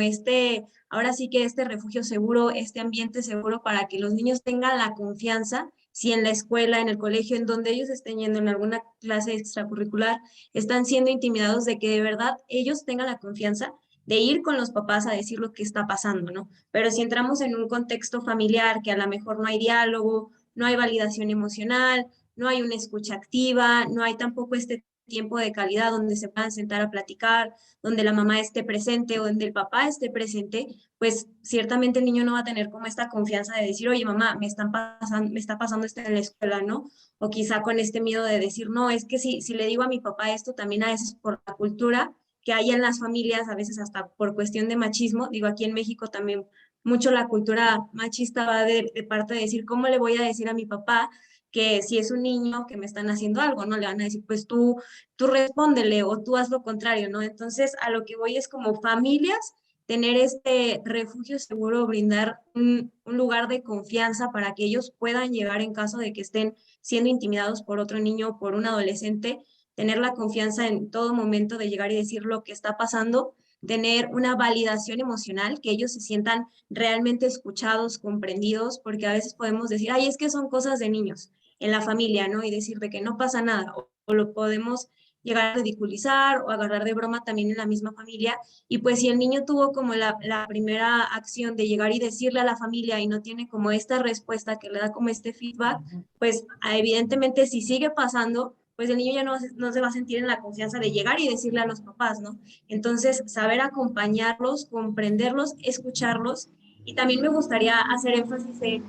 S6: ahora sí que este refugio seguro, este ambiente seguro para que los niños tengan la confianza, si en la escuela, en el colegio, en donde ellos estén yendo en alguna clase extracurricular, están siendo intimidados, de que de verdad ellos tengan la confianza de ir con los papás a decir lo que está pasando, ¿no? Pero si entramos en un contexto familiar que a lo mejor no hay diálogo, no hay validación emocional, no hay una escucha activa, no hay tampoco este tiempo de calidad donde se puedan sentar a platicar, donde la mamá esté presente o donde el papá esté presente, pues ciertamente el niño no va a tener como esta confianza de decir, oye, mamá, me está pasando esto en la escuela, ¿no? O quizá con este miedo de decir, no, es que si le digo a mi papá esto, también a veces por la cultura que hay en las familias, a veces hasta por cuestión de machismo, digo, aquí en México también mucho la cultura machista va de parte de decir, ¿cómo le voy a decir a mi papá que si es un niño que me están haciendo algo? No le van a decir, pues tú respóndele o tú haz lo contrario, ¿no? Entonces, a lo que voy es como familias, tener este refugio seguro, brindar un lugar de confianza para que ellos puedan llegar en caso de que estén siendo intimidados por otro niño o por un adolescente, tener la confianza en todo momento de llegar y decir lo que está pasando, tener una validación emocional, que ellos se sientan realmente escuchados, comprendidos, porque a veces podemos decir, ay, es que son cosas de niños en la familia, ¿no? Y decir de que no pasa nada, o lo podemos llegar a ridiculizar o agarrar de broma también en la misma familia. Y pues si el niño tuvo como la primera acción de llegar y decirle a la familia y no tiene como esta respuesta que le da como este feedback, pues evidentemente si sigue pasando, pues el niño ya no se va a sentir en la confianza de llegar y decirle a los papás, ¿no? Entonces, saber acompañarlos, comprenderlos, escucharlos. Y también me gustaría hacer énfasis en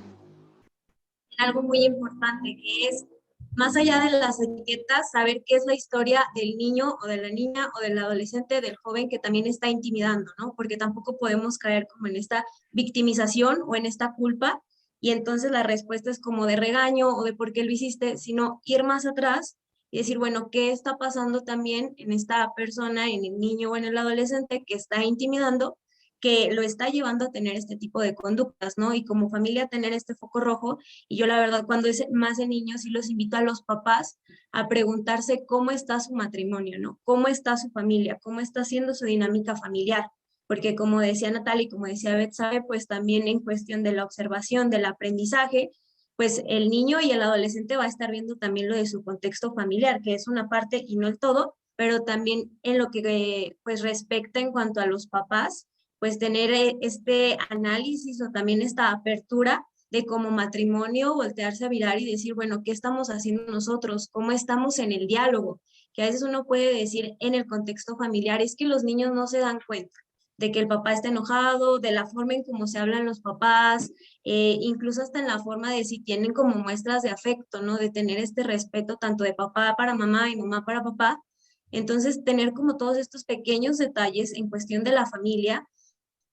S6: algo muy importante, que es, más allá de las etiquetas, saber qué es la historia del niño o de la niña o del adolescente, del joven que también está intimidando, ¿no? Porque tampoco podemos caer como en esta victimización o en esta culpa, y entonces la respuesta es como de regaño o de por qué lo hiciste, sino ir más atrás y decir, bueno, ¿qué está pasando también en esta persona, en el niño o en el adolescente que está intimidando, que lo está llevando a tener este tipo de conductas, ¿no? Y como familia tener este foco rojo. Y yo la verdad, cuando es más de niños, sí los invito a los papás a preguntarse cómo está su matrimonio, ¿no? ¿Cómo está su familia? ¿Cómo está siendo su dinámica familiar? Porque como decía Natalia y como decía Betsabe, pues también en cuestión de la observación, del aprendizaje, pues el niño y el adolescente va a estar viendo también lo de su contexto familiar, que es una parte y no el todo, pero también en lo que pues respecta en cuanto a los papás, pues tener este análisis o también esta apertura de como matrimonio voltearse a mirar y decir, bueno, ¿qué estamos haciendo nosotros? ¿Cómo estamos en el diálogo? Que a veces uno puede decir en el contexto familiar, es que los niños no se dan cuenta de que el papá está enojado, de la forma en cómo se hablan los papás, incluso hasta en la forma de si tienen como muestras de afecto, ¿no? De tener este respeto tanto de papá para mamá y mamá para papá. Entonces, tener como todos estos pequeños detalles en cuestión de la familia,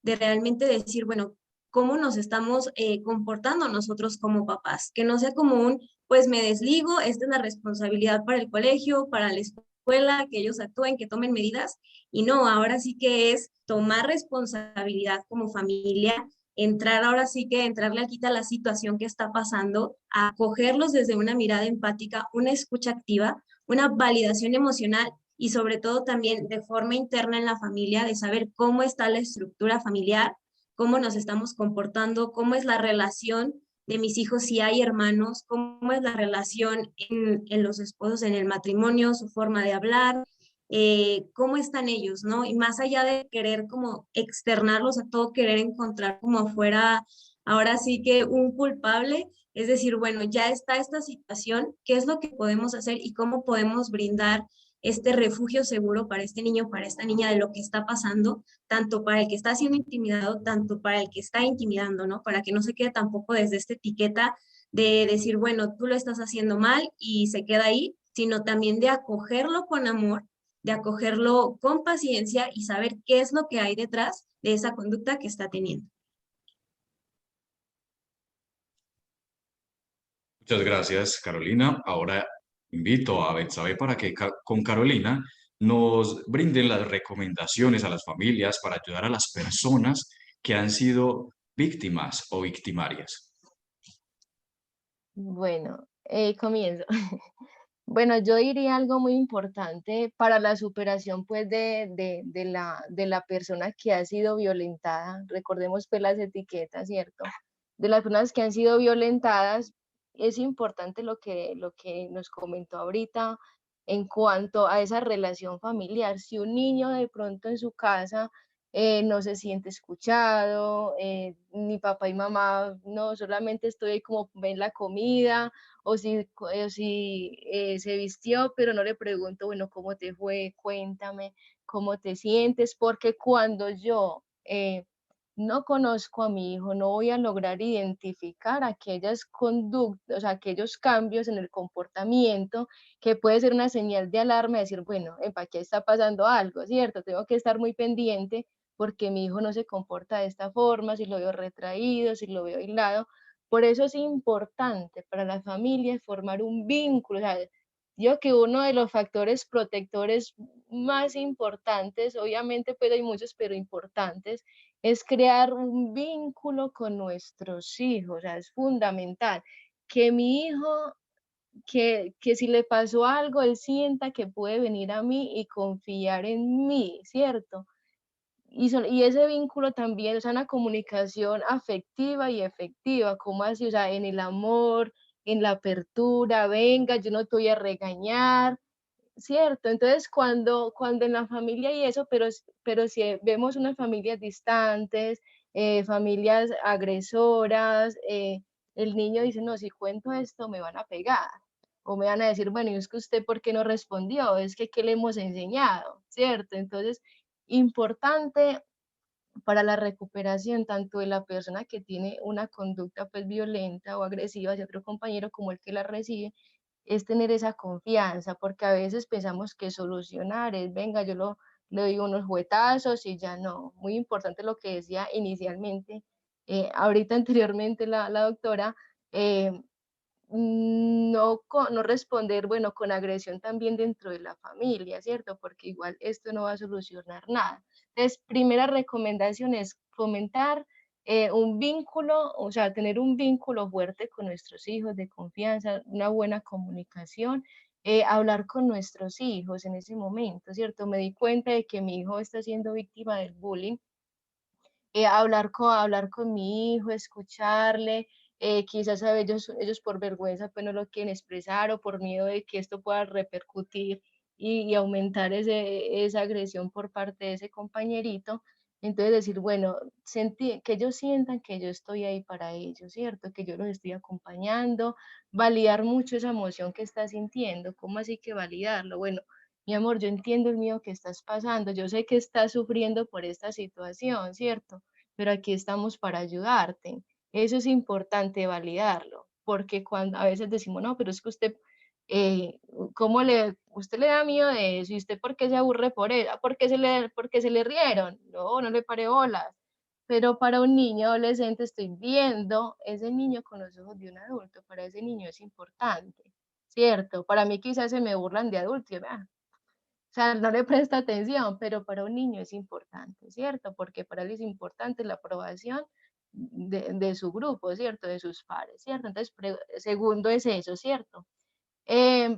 S6: de realmente decir, bueno, cómo nos estamos comportando nosotros como papás, que no sea como un, pues me desligo, esta es la responsabilidad para el colegio, para la escuela, escuela, que ellos actúen, que tomen medidas, y no, ahora sí que es tomar responsabilidad como familia, entrar ahora sí que entrarle al quita a la situación que está pasando, acogerlos desde una mirada empática, una escucha activa, una validación emocional y sobre todo también de forma interna en la familia, de saber cómo está la estructura familiar, cómo nos estamos comportando, cómo es la relación de mis hijos, si hay hermanos, cómo es la relación en los esposos, en el matrimonio, su forma de hablar, cómo están ellos, ¿no? Y más allá de querer como externarlos a todo, querer encontrar como fuera, ahora sí que un culpable, es decir, bueno, ya está esta situación, ¿qué es lo que podemos hacer y cómo podemos brindar este refugio seguro para este niño, para esta niña de lo que está pasando, tanto para el que está siendo intimidado, tanto para el que está intimidando, ¿no? Para que no se quede tampoco desde esta etiqueta de decir, bueno, tú lo estás haciendo mal y se queda ahí, sino también de acogerlo con amor, de acogerlo con paciencia y saber qué es lo que hay detrás de esa conducta que está teniendo.
S3: Muchas gracias, Carolina. Ahora invito a Betsabe para que con Carolina nos brinden las recomendaciones a las familias para ayudar a las personas que han sido víctimas o victimarias.
S5: Bueno, comienzo. Bueno, yo diría algo muy importante para la superación pues de la persona que ha sido violentada. Recordemos pues las etiquetas, ¿cierto? De las personas que han sido violentadas, es importante lo que nos comentó ahorita en cuanto a esa relación familiar. Si un niño de pronto en su casa no se siente escuchado, ni papá y mamá, no, solamente estoy ahí como ven la comida, o si se vistió, pero no le pregunto, bueno, ¿cómo te fue? Cuéntame, ¿cómo te sientes? Porque cuando yo no conozco a mi hijo, no voy a lograr identificar aquellas conductas, o sea, aquellos cambios en el comportamiento que puede ser una señal de alarma, decir, bueno, epa, aquí está pasando algo, ¿cierto? Tengo que estar muy pendiente porque mi hijo no se comporta de esta forma, si lo veo retraído, si lo veo aislado. Por eso es importante para las familias formar un vínculo. O sea, yo que uno de los factores protectores más importantes, obviamente pues hay muchos, pero importantes, es crear un vínculo con nuestros hijos. O sea, es fundamental que mi hijo, que si le pasó algo, él sienta que puede venir a mí y confiar en mí, ¿cierto? Y ese vínculo también, o sea, una comunicación afectiva y efectiva, ¿cómo así? O sea, en el amor, en la apertura, venga, yo no te voy a regañar, ¿cierto? Entonces, cuando en la familia y eso, pero si vemos unas familias distantes, familias agresoras, el niño dice, no, si cuento esto me van a pegar, o me van a decir, bueno, ¿y es que usted por qué no respondió? Es que, ¿qué le hemos enseñado? ¿Cierto? Entonces, importante para la recuperación tanto de la persona que tiene una conducta pues violenta o agresiva hacia otro compañero como el que la recibe, es tener esa confianza, porque a veces pensamos que solucionar es, venga, le doy unos juguetazos y ya no. Muy importante lo que decía inicialmente, ahorita anteriormente la doctora, eh, no responder, bueno, con agresión también dentro de la familia, ¿cierto? Porque igual esto no va a solucionar nada. Entonces, primera recomendación es fomentar un vínculo, o sea, tener un vínculo fuerte con nuestros hijos de confianza, una buena comunicación, hablar con nuestros hijos en ese momento, ¿cierto? Me di cuenta de que mi hijo está siendo víctima del bullying, hablar con mi hijo, escucharle, quizás a ellos por vergüenza pues no lo quieren expresar o por miedo de que esto pueda repercutir y aumentar esa agresión por parte de ese compañerito. Entonces decir, bueno, que ellos sientan que yo estoy ahí para ellos, ¿cierto? Que yo los estoy acompañando, validar mucho esa emoción que está sintiendo. ¿Cómo así que validarlo? Bueno, mi amor, yo entiendo el mío que estás pasando, yo sé que estás sufriendo por esta situación, ¿cierto? Pero aquí estamos para ayudarte. Eso es importante validarlo, porque cuando a veces decimos, no, pero es que usted, usted le da miedo de eso? ¿Y usted por qué se aburre por eso? Porque se le rieron? No, no le pare bolas. Pero para un niño adolescente estoy viendo ese niño con los ojos de un adulto, para ese niño es importante, ¿cierto? Para mí quizás se me burlan de adulto, y, O sea, no le presta atención, pero para un niño es importante, ¿cierto? Porque para él es importante la aprobación de su grupo, ¿cierto? De sus pares, ¿cierto? Entonces, segundo es eso, ¿cierto?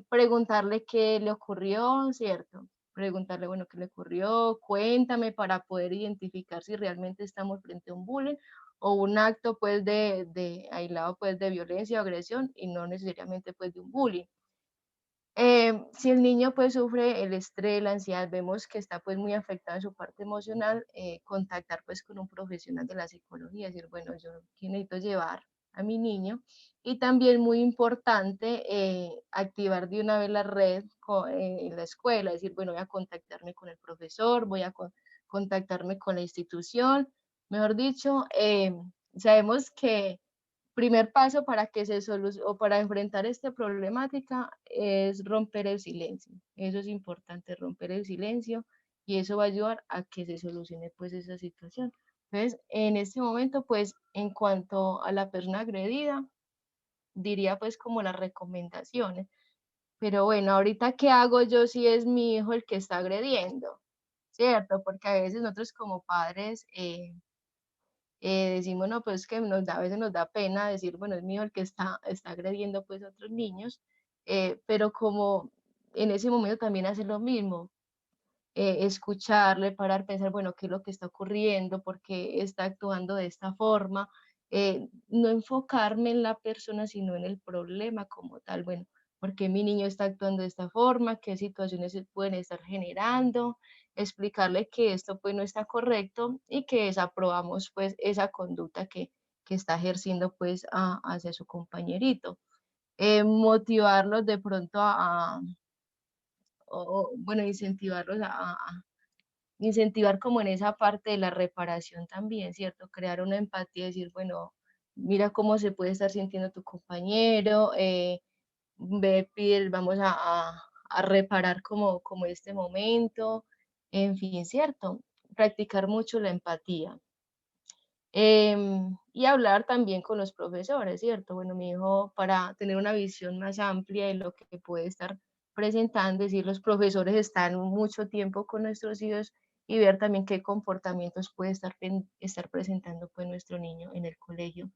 S5: Preguntarle qué le ocurrió, ¿cierto? Preguntarle, bueno, qué le ocurrió, cuéntame para poder identificar si realmente estamos frente a un bullying o un acto pues de aislado pues de violencia o agresión y no necesariamente pues de un bullying. Si el niño pues sufre el estrés, la ansiedad, vemos que está pues muy afectado en su parte emocional, contactar pues con un profesional de la psicología, decir, bueno, yo necesito llevar a mi niño. Y también muy importante, activar de una vez la red en la escuela, decir, bueno, voy a contactarme con el profesor, voy a contactarme con la institución. Mejor dicho, sabemos que primer paso para que se solucione o para enfrentar esta problemática es romper el silencio. Eso es importante, romper el silencio y eso va a ayudar a que se solucione pues esa situación. Entonces, en este momento, pues en cuanto a la persona agredida, diría pues como las recomendaciones. Pero bueno, ahorita qué hago yo si es mi hijo el que está agrediendo, ¿cierto? Porque a veces nosotros como padres decimos, no, pues que a veces nos da pena decir, bueno, es mío el que está agrediendo pues a otros niños, pero como en ese momento también hacer lo mismo, escucharle, parar, pensar, bueno, qué es lo que está ocurriendo, por qué está actuando de esta forma, no enfocarme en la persona, sino en el problema como tal, bueno, por qué mi niño está actuando de esta forma, qué situaciones se pueden estar generando, explicarle que esto pues no está correcto y que desaprobamos pues esa conducta que está ejerciendo pues hacia su compañerito. Motivarlos de pronto bueno, incentivarlos incentivar como en esa parte de la reparación también, ¿cierto? Crear una empatía, decir, bueno, mira cómo se puede estar sintiendo tu compañero, ve, pide, vamos a reparar como este momento, en fin, ¿cierto? Practicar mucho la empatía. Y hablar también con los profesores, ¿cierto? Bueno, mi hijo, para tener una visión más amplia de lo que puede estar presentando, es decir, los profesores están mucho tiempo con nuestros hijos y ver también qué comportamientos puede estar presentando pues nuestro niño en el colegio.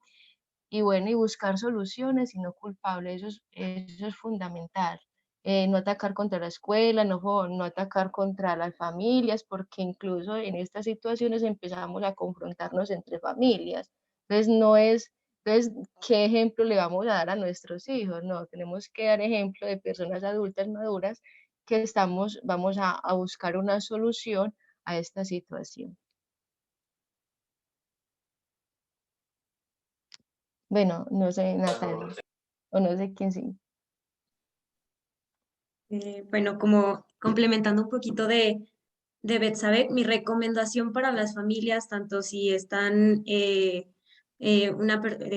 S5: Y bueno, y buscar soluciones y no culpables, eso es fundamental. No atacar contra la escuela, no atacar contra las familias, porque incluso en estas situaciones empezamos a confrontarnos entre familias. Entonces, no es, entonces, ¿qué ejemplo le vamos a dar a nuestros hijos? No, tenemos que dar ejemplo de personas adultas maduras que vamos a buscar una solución a esta situación. Bueno, no sé, Natalia, o no sé quién sí.
S6: Bueno, como complementando un poquito de Betsabe, mi recomendación para las familias, tanto si están,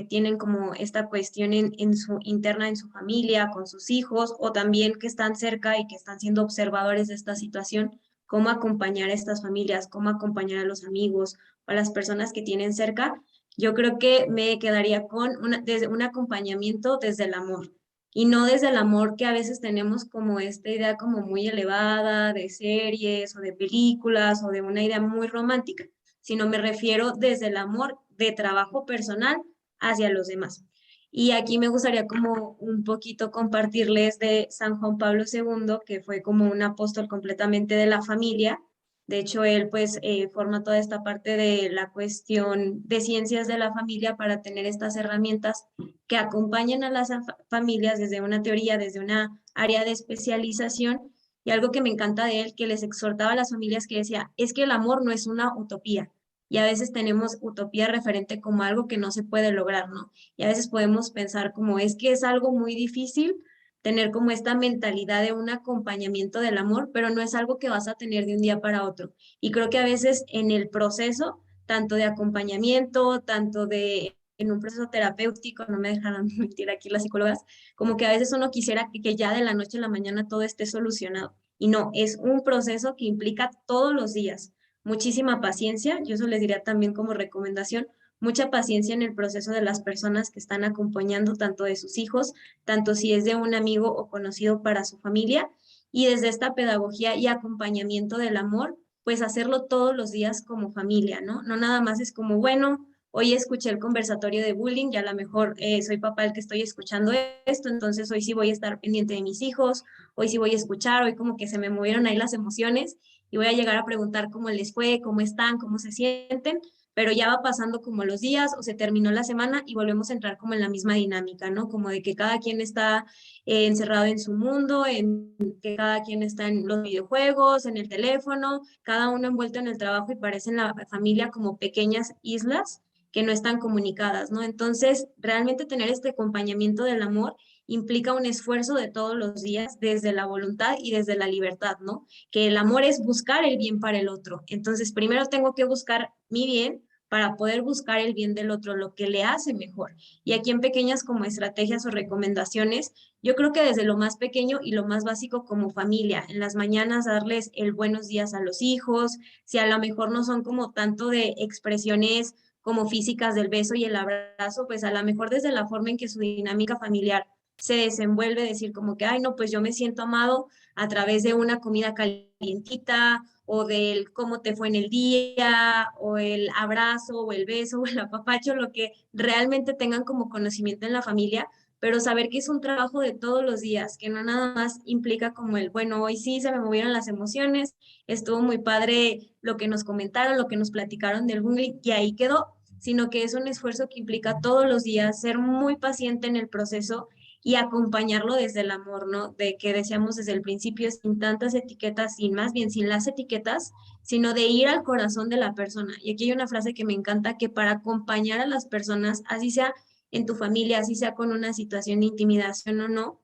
S6: tienen como esta cuestión en su interna en su familia, con sus hijos, o también que están cerca y que están siendo observadores de esta situación, cómo acompañar a estas familias, cómo acompañar a los amigos o a las personas que tienen cerca, yo creo que me quedaría con desde un acompañamiento desde el amor y no desde el amor que a veces tenemos como esta idea como muy elevada de series o de películas o de una idea muy romántica, sino me refiero desde el amor de trabajo personal hacia los demás. Y aquí me gustaría como un poquito compartirles de San Juan Pablo II, que fue como un apóstol completamente de la familia. De hecho, él pues forma toda esta parte de la cuestión de ciencias de la familia para tener estas herramientas que acompañan a las familias desde una teoría, desde una área de especialización. Y algo que me encanta de él, que les exhortaba a las familias que decía, es que el amor no es una utopía. Y a veces tenemos utopía referente como algo que no se puede lograr, ¿no? Y a veces podemos pensar como es que es algo muy difícil tener como esta mentalidad de un acompañamiento del amor, pero no es algo que vas a tener de un día para otro. Y creo que a veces en el proceso, tanto de acompañamiento, tanto de en un proceso terapéutico, no me dejarán mentir aquí las psicólogas, como que a veces uno quisiera que ya de la noche a la mañana todo esté solucionado. Y no, es un proceso que implica todos los días muchísima paciencia. Yo eso les diría también como recomendación, mucha paciencia en el proceso de las personas que están acompañando, tanto de sus hijos, tanto si es de un amigo o conocido para su familia, y desde esta pedagogía y acompañamiento del amor, pues hacerlo todos los días como familia, ¿no? No nada más es como, bueno, hoy escuché el conversatorio de bullying y a lo mejor soy papá el que estoy escuchando esto, entonces hoy sí voy a estar pendiente de mis hijos, hoy sí voy a escuchar, hoy como que se me movieron ahí las emociones y voy a llegar a preguntar cómo les fue, cómo están, cómo se sienten, pero ya va pasando como los días o se terminó la semana y volvemos a entrar como en la misma dinámica, ¿no? Como de que cada quien está encerrado en su mundo, en que cada quien está en los videojuegos, en el teléfono, cada uno envuelto en el trabajo y parecen la familia como pequeñas islas que no están comunicadas, ¿no? Entonces, realmente tener este acompañamiento del amor implica un esfuerzo de todos los días desde la voluntad y desde la libertad, ¿no? Que el amor es buscar el bien para el otro. Entonces, primero tengo que buscar mi bien para poder buscar el bien del otro, lo que le hace mejor. Y aquí en pequeñas como estrategias o recomendaciones, yo creo que desde lo más pequeño y lo más básico como familia, en las mañanas darles el buenos días a los hijos, si a lo mejor no son como tanto de expresiones como físicas del beso y el abrazo, pues a lo mejor desde la forma en que su dinámica familiar se desenvuelve, decir como que, ay, no, pues yo me siento amado a través de una comida calientita o del cómo te fue en el día o el abrazo o el beso o el apapacho, lo que realmente tengan como conocimiento en la familia, pero saber que es un trabajo de todos los días, que no nada más implica como el, bueno, hoy sí se me movieron las emociones, estuvo muy padre lo que nos comentaron, lo que nos platicaron del bullying y ahí quedó, sino que es un esfuerzo que implica todos los días ser muy paciente en el proceso y acompañarlo desde el amor, ¿no? De que decíamos desde el principio, sin tantas etiquetas, sin más bien sin las etiquetas, sino de ir al corazón de la persona. Y aquí hay una frase que me encanta, que para acompañar a las personas, así sea en tu familia, así sea con una situación de intimidación o no,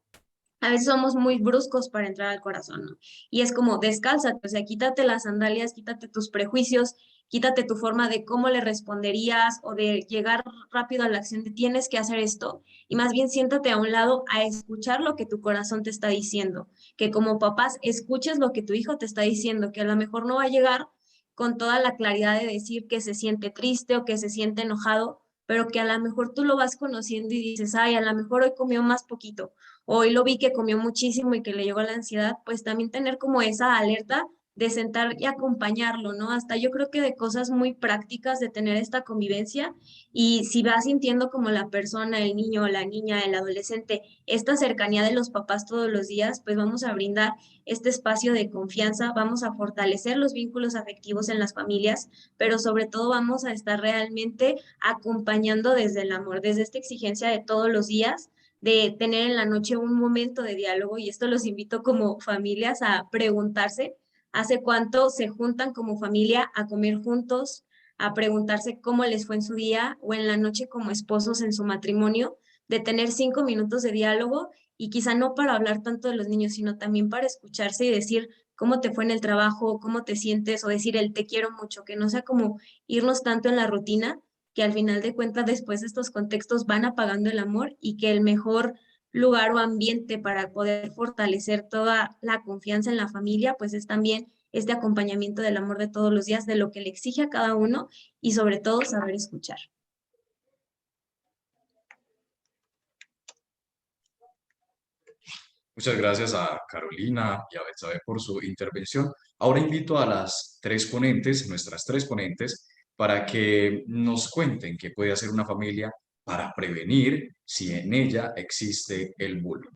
S6: a veces somos muy bruscos para entrar al corazón, ¿no? Y es como, descálzate, o sea, quítate las sandalias, quítate tus prejuicios, quítate tu forma de cómo le responderías o de llegar rápido a la acción de tienes que hacer esto, y más bien siéntate a un lado a escuchar lo que tu corazón te está diciendo, que como papás escuches lo que tu hijo te está diciendo, que a lo mejor no va a llegar con toda la claridad de decir que se siente triste o que se siente enojado, pero que a lo mejor tú lo vas conociendo y dices, ay, a lo mejor hoy comió más poquito, hoy lo vi que comió muchísimo y que le llegó la ansiedad, pues también tener como esa alerta de sentar y acompañarlo, ¿no? Hasta yo creo que de cosas muy prácticas de tener esta convivencia y si va sintiendo como la persona, el niño, la niña, el adolescente, esta cercanía de los papás todos los días, pues vamos a brindar este espacio de confianza, vamos a fortalecer los vínculos afectivos en las familias, pero sobre todo vamos a estar realmente acompañando desde el amor, desde esta exigencia de todos los días de tener en la noche un momento de diálogo y esto los invito como familias a preguntarse hace cuánto se juntan como familia a comer juntos, a preguntarse cómo les fue en su día o en la noche como esposos en su matrimonio, de tener 5 minutos de diálogo y quizá no para hablar tanto de los niños, sino también para escucharse y decir cómo te fue en el trabajo, cómo te sientes o decir el te quiero mucho, que no sea como irnos tanto en la rutina, que al final de cuentas después estos contextos van apagando el amor y que el mejor lugar o ambiente para poder fortalecer toda la confianza en la familia, pues es también este acompañamiento del amor de todos los días, de lo que le exige a cada uno y sobre todo saber escuchar.
S3: Muchas gracias a Carolina y a Betsabe por su intervención. Ahora invito a las tres ponentes, nuestras tres ponentes, para que nos cuenten qué puede hacer una familia para prevenir si en ella existe el bullying.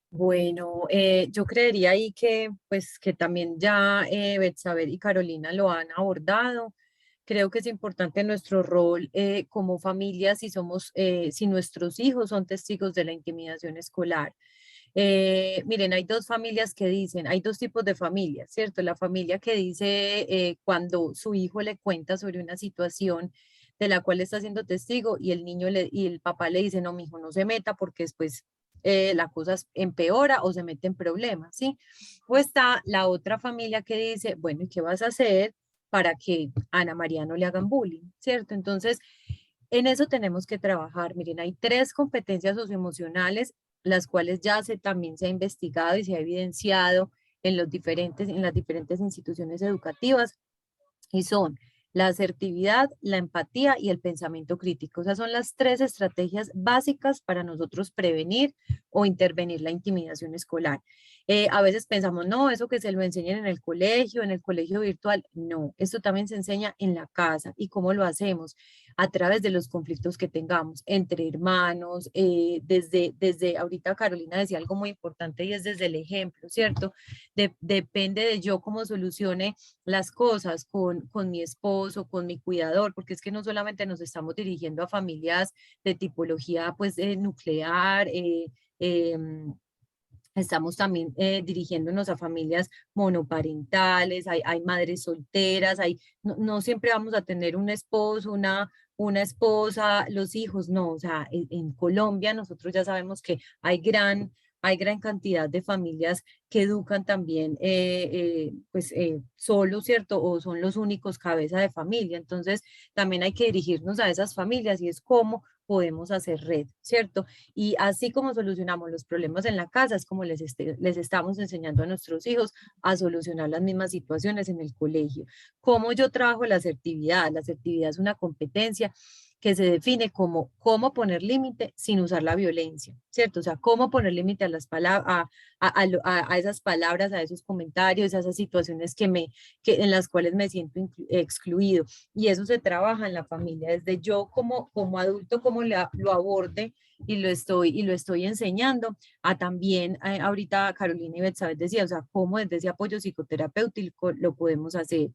S4: Bueno, yo creería ahí que, pues, que también ya Betsabe y Carolina lo han abordado. Creo que es importante nuestro rol como familia si somos, si nuestros hijos son testigos de la intimidación escolar. Miren, hay dos familias que dicen, hay dos tipos de familias, ¿cierto? La familia que dice cuando su hijo le cuenta sobre una situación de la cual está siendo testigo y el niño y el papá le dice, no, mi hijo no se meta porque después la cosa empeora o se mete en problemas, ¿sí? O está la otra familia que dice, bueno, ¿y qué vas a hacer para que a Ana María no le hagan bullying, ¿cierto? Entonces, en eso tenemos que trabajar. Miren, hay tres competencias socioemocionales, las cuales ya también se ha investigado y se ha evidenciado en las diferentes instituciones educativas, y son la asertividad, la empatía y el pensamiento crítico. Esas son las 3 estrategias básicas para nosotros prevenir o intervenir la intimidación escolar. A veces pensamos, no, eso que se lo enseñen en el colegio virtual. No, esto también se enseña en la casa. ¿Y cómo lo hacemos? A través de los conflictos que tengamos entre hermanos, desde ahorita Carolina decía algo muy importante y es desde el ejemplo, ¿cierto? Depende de yo cómo solucione las cosas con mi esposo, con mi cuidador, porque es que no solamente nos estamos dirigiendo a familias de tipología pues nuclear, em, estamos también dirigiéndonos a familias monoparentales, hay madres solteras, no siempre vamos a tener un esposo, una esposa, los hijos, no, o sea, en Colombia nosotros ya sabemos que hay gran cantidad de familias que educan también solos, ¿cierto? O son los únicos cabeza de familia. Entonces, también hay que dirigirnos a esas familias y es cómo podemos hacer red, ¿cierto? Y así como solucionamos los problemas en la casa, es como les estamos enseñando a nuestros hijos a solucionar las mismas situaciones en el colegio. ¿Cómo yo trabajo la asertividad? La asertividad es una competencia que se define como cómo poner límite sin usar la violencia, ¿cierto? O sea, cómo poner límite a las palabras, a esas palabras, a esos comentarios, a esas situaciones en las cuales me siento excluido. Y eso se trabaja en la familia, desde yo como adulto, cómo lo aborde y lo estoy enseñando, a también, ahorita Carolina y Betsabé decía, o sea, cómo desde ese apoyo psicoterapéutico lo podemos hacer.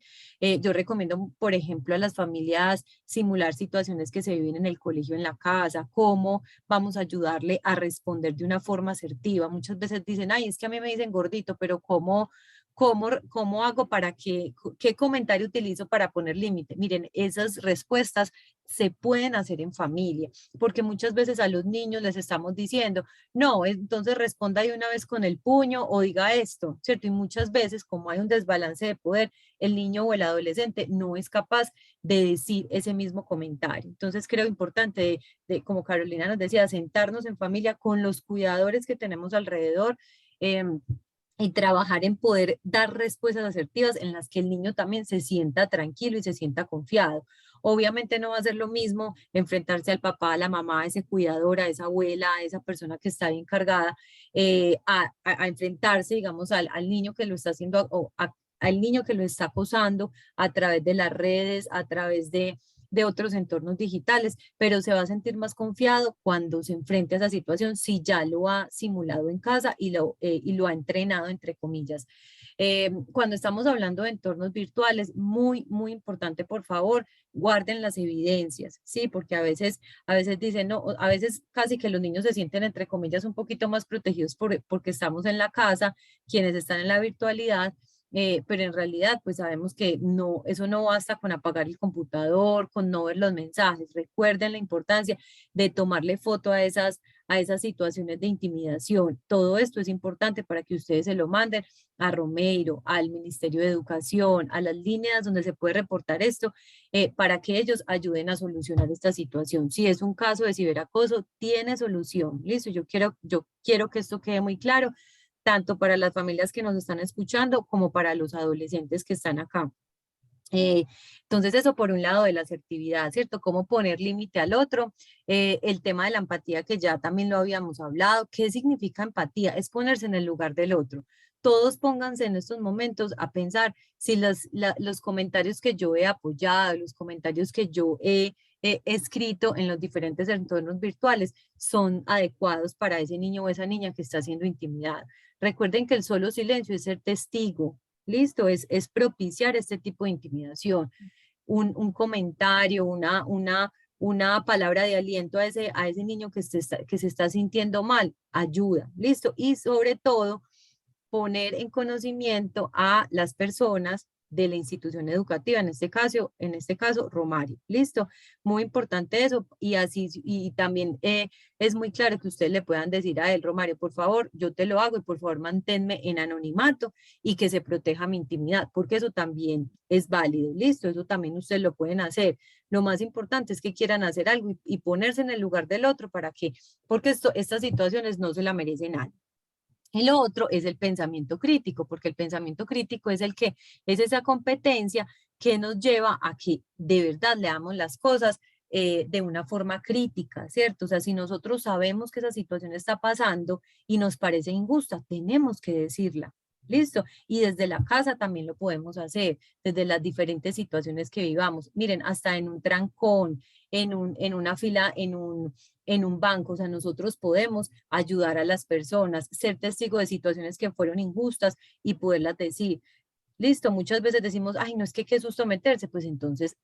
S4: Yo recomiendo, por ejemplo, a las familias simular situaciones que se viven en el colegio, en la casa, cómo vamos a ayudarle a responder de una forma asertiva. Muchas veces dicen, ay, es que a mí me dicen gordito, pero ¿cómo hago para qué comentario utilizo para poner límite? Miren, esas respuestas se pueden hacer en familia, porque muchas veces a los niños les estamos diciendo, no, entonces responda de una vez con el puño o diga esto, ¿cierto? Y muchas veces, como hay un desbalance de poder, el niño o el adolescente no es capaz de decir ese mismo comentario. Entonces creo importante, como Carolina nos decía, sentarnos en familia con los cuidadores que tenemos alrededor, y trabajar en poder dar respuestas asertivas en las que el niño también se sienta tranquilo y se sienta confiado. Obviamente no va a ser lo mismo enfrentarse al papá, a la mamá, a ese cuidador, a esa abuela, a esa persona que está bien cargada, a enfrentarse, digamos, al niño que lo está haciendo, al niño que lo está acosando a través de las redes, a través de otros entornos digitales, pero se va a sentir más confiado cuando se enfrente a esa situación si ya lo ha simulado en casa y lo ha entrenado, entre comillas. Cuando estamos hablando de entornos virtuales, muy, muy importante, por favor, guarden las evidencias, ¿sí? Porque a veces dicen, no, a veces casi que los niños se sienten, entre comillas, un poquito más protegidos porque estamos en la casa, quienes están en la virtualidad, pero en realidad pues sabemos que no, eso no basta con apagar el computador, con no ver los mensajes. Recuerden la importancia de tomarle foto a esas situaciones de intimidación. Todo esto es importante para que ustedes se lo manden a Romero, al Ministerio de Educación, a las líneas donde se puede reportar esto, para que ellos ayuden a solucionar esta situación. Si es un caso de ciberacoso, tiene solución. Listo, yo quiero que esto quede muy claro, tanto para las familias que nos están escuchando como para los adolescentes que están acá. Entonces eso por un lado de la asertividad, ¿cierto? Cómo poner límite al otro. El tema de la empatía que ya también lo habíamos hablado. ¿Qué significa empatía? Es ponerse en el lugar del otro. Todos pónganse en estos momentos a pensar si los comentarios que yo he apoyado, los comentarios que yo he escrito en los diferentes entornos virtuales son adecuados para ese niño o esa niña que está siendo intimidada. Recuerden que el solo silencio es ser testigo. Listo, es propiciar este tipo de intimidación. Un comentario, una palabra de aliento a ese niño que se está sintiendo mal, ayuda, listo. Y sobre todo, poner en conocimiento a las personas de la institución educativa, en este caso Romario, listo, muy importante eso, y así, y también es muy claro que ustedes le puedan decir a él, Romario, por favor, yo te lo hago y por favor manténme en anonimato y que se proteja mi intimidad, porque eso también es válido, listo, eso también ustedes lo pueden hacer. Lo más importante es que quieran hacer algo y ponerse en el lugar del otro porque estas situaciones no se la merecen nadie. Y lo otro es el pensamiento crítico, porque el pensamiento crítico es esa competencia que nos lleva a que de verdad leamos las cosas de una forma crítica, ¿cierto? O sea, si nosotros sabemos que esa situación está pasando y nos parece injusta, tenemos que decirla. ¿Listo? Y desde la casa también lo podemos hacer, desde las diferentes situaciones que vivamos. Miren, hasta en un trancón, en una fila, en un banco, o sea, nosotros podemos ayudar a las personas, ser testigo de situaciones que fueron injustas y poderlas decir. Listo, muchas veces decimos, ay, no es que qué susto meterse, pues entonces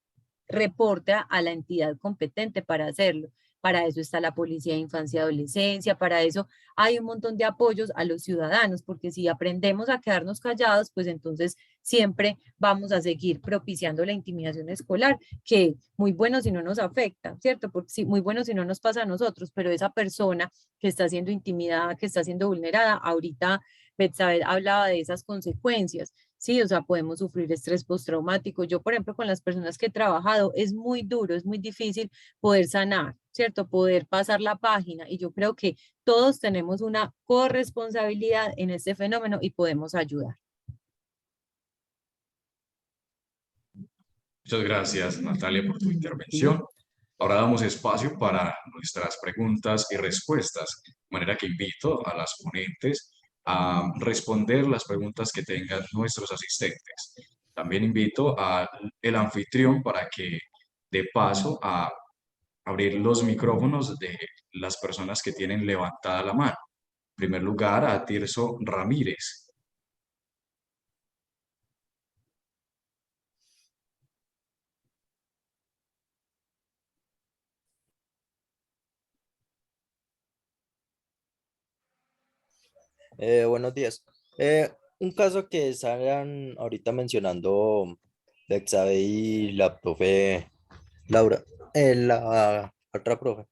S4: reporte a la entidad competente para hacerlo. Para eso está la Policía de Infancia y Adolescencia, para eso hay un montón de apoyos a los ciudadanos, porque si aprendemos a quedarnos callados, pues entonces siempre vamos a seguir propiciando la intimidación escolar, que muy bueno si no nos afecta, ¿cierto? Porque sí, muy bueno si no nos pasa a nosotros, pero esa persona que está siendo intimidada, que está siendo vulnerada, ahorita Betsabe hablaba de esas consecuencias. Sí, o sea, podemos sufrir estrés postraumático. Yo, por ejemplo, con las personas que he trabajado, es muy duro, es muy difícil poder sanar, ¿cierto? Poder pasar la página. Y yo creo que todos tenemos una corresponsabilidad en este fenómeno y podemos ayudar.
S3: Muchas gracias, Natalia, por tu intervención. Ahora damos espacio para nuestras preguntas y respuestas, de manera que invito a las ponentes a responder las preguntas que tengan nuestros asistentes. También invito al anfitrión para que dé paso a abrir los micrófonos de las personas que tienen levantada la mano. En primer lugar, a Tirso Ramírez.
S7: Buenos días. Un caso que salgan ahorita mencionando Bexabe y la profe Laura, la otra profe.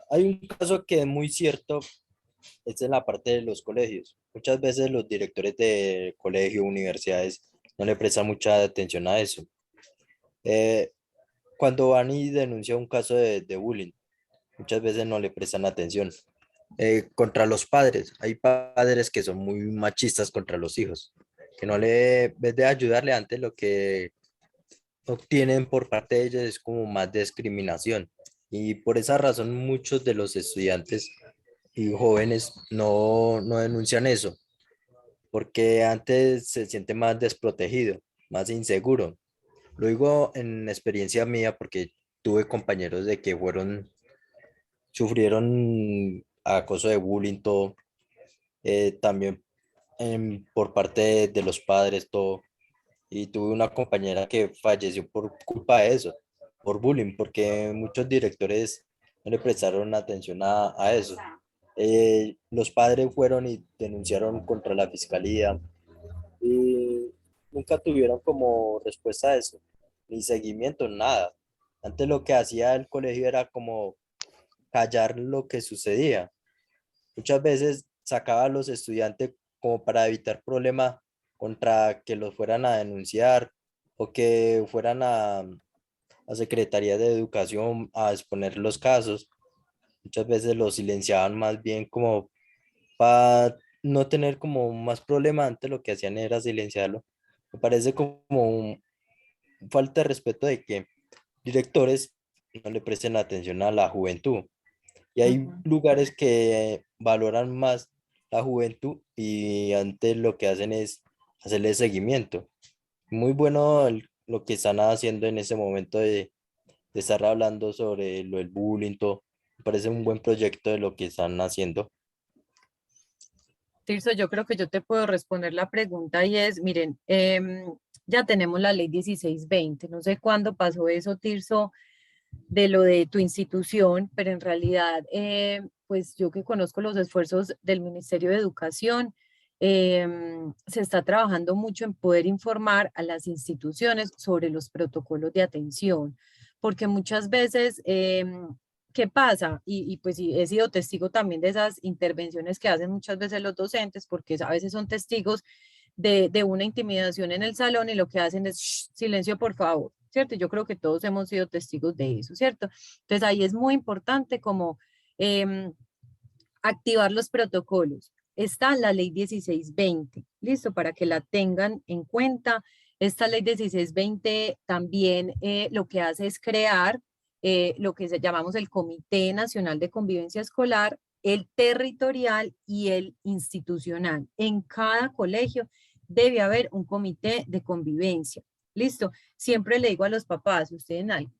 S7: Hay un caso que es muy cierto, es en la parte de los colegios. Muchas veces los directores de colegio, universidades, no le prestan mucha atención a eso. Eh, Cuando van y denuncian un caso de bullying, muchas veces no le prestan atención. Contra los padres. Hay padres que son muy machistas contra los hijos, que no le, en vez de ayudarle antes, lo que obtienen por parte de ellos es como más discriminación. Y por esa razón muchos de los estudiantes y jóvenes no denuncian eso, porque antes se siente más desprotegido, más inseguro. Lo digo en experiencia mía porque tuve compañeros de que sufrieron acoso de bullying, todo, también por parte de los padres, todo. Y tuve una compañera que falleció por culpa de eso, por bullying, porque muchos directores no le prestaron atención a eso. Los padres fueron y denunciaron contra la fiscalía y nunca tuvieron como respuesta a eso, ni seguimiento, nada. Antes lo que hacía el colegio era como callar lo que sucedía. Muchas veces sacaba a los estudiantes como para evitar problemas contra que los fueran a denunciar o que fueran a Secretaría de Educación a exponer los casos. Muchas veces los silenciaban más bien como para no tener como más problemas, antes lo que hacían era silenciarlo. Me parece como falta de respeto de que directores no le presten atención a la juventud. Y hay lugares que valoran más la juventud y antes lo que hacen es hacerle seguimiento. Muy bueno lo que están haciendo en ese momento de estar hablando sobre lo del bullying, todo. Me parece un buen proyecto de lo que están haciendo.
S4: Tirso, yo creo que yo te puedo responder la pregunta y es, miren, ya tenemos la ley 1620, no sé cuándo pasó eso, Tirso, de lo de tu institución, pero en realidad, pues yo que conozco los esfuerzos del Ministerio de Educación, se está trabajando mucho en poder informar a las instituciones sobre los protocolos de atención, porque muchas veces, ¿qué pasa? Y pues sí, he sido testigo también de esas intervenciones que hacen muchas veces los docentes, porque a veces son testigos de una intimidación en el salón y lo que hacen es "Shh, silencio, por favor", ¿cierto? Yo creo que todos hemos sido testigos de eso, ¿cierto? Entonces ahí es muy importante como activar los protocolos. Está la ley 1620, listo, para que la tengan en cuenta. Esta ley 1620 también lo que hace es crear lo que llamamos el Comité Nacional de Convivencia Escolar, el territorial y el institucional. En cada colegio debe haber un comité de convivencia. Listo. Siempre le digo a los papás, si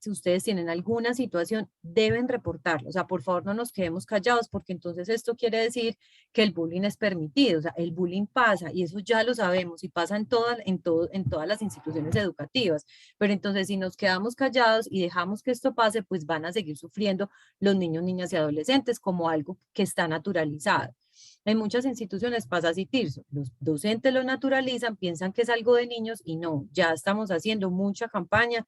S4: ustedes tienen alguna situación, deben reportarlo. O sea, por favor, no nos quedemos callados, porque entonces esto quiere decir que el bullying es permitido. O sea, el bullying pasa, y eso ya lo sabemos, y pasa en todas las instituciones educativas. Pero entonces, si nos quedamos callados y dejamos que esto pase, pues van a seguir sufriendo los niños, niñas y adolescentes como algo que está naturalizado. En muchas instituciones pasa así, Tirso. Los docentes lo naturalizan, piensan que es algo de niños y no, ya estamos haciendo mucha campaña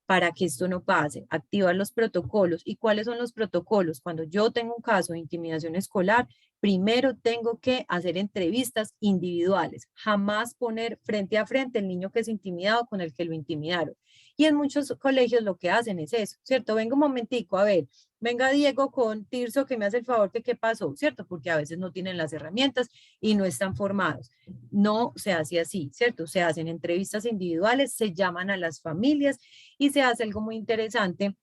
S4: para que esto no pase, activar los protocolos. ¿Y cuáles son los protocolos? Cuando yo tengo un caso de intimidación escolar, primero tengo que hacer entrevistas individuales, jamás poner frente a frente el niño que es intimidado con el que lo intimidaron. Y en muchos colegios lo que hacen es eso, ¿cierto? Venga un momentico, a ver, venga Diego con Tirso que me hace el favor que qué pasó, ¿cierto? Porque a veces no tienen las herramientas y no están formados. No se hace así, ¿cierto? Se hacen entrevistas individuales, se llaman a las familias y se hace algo muy interesante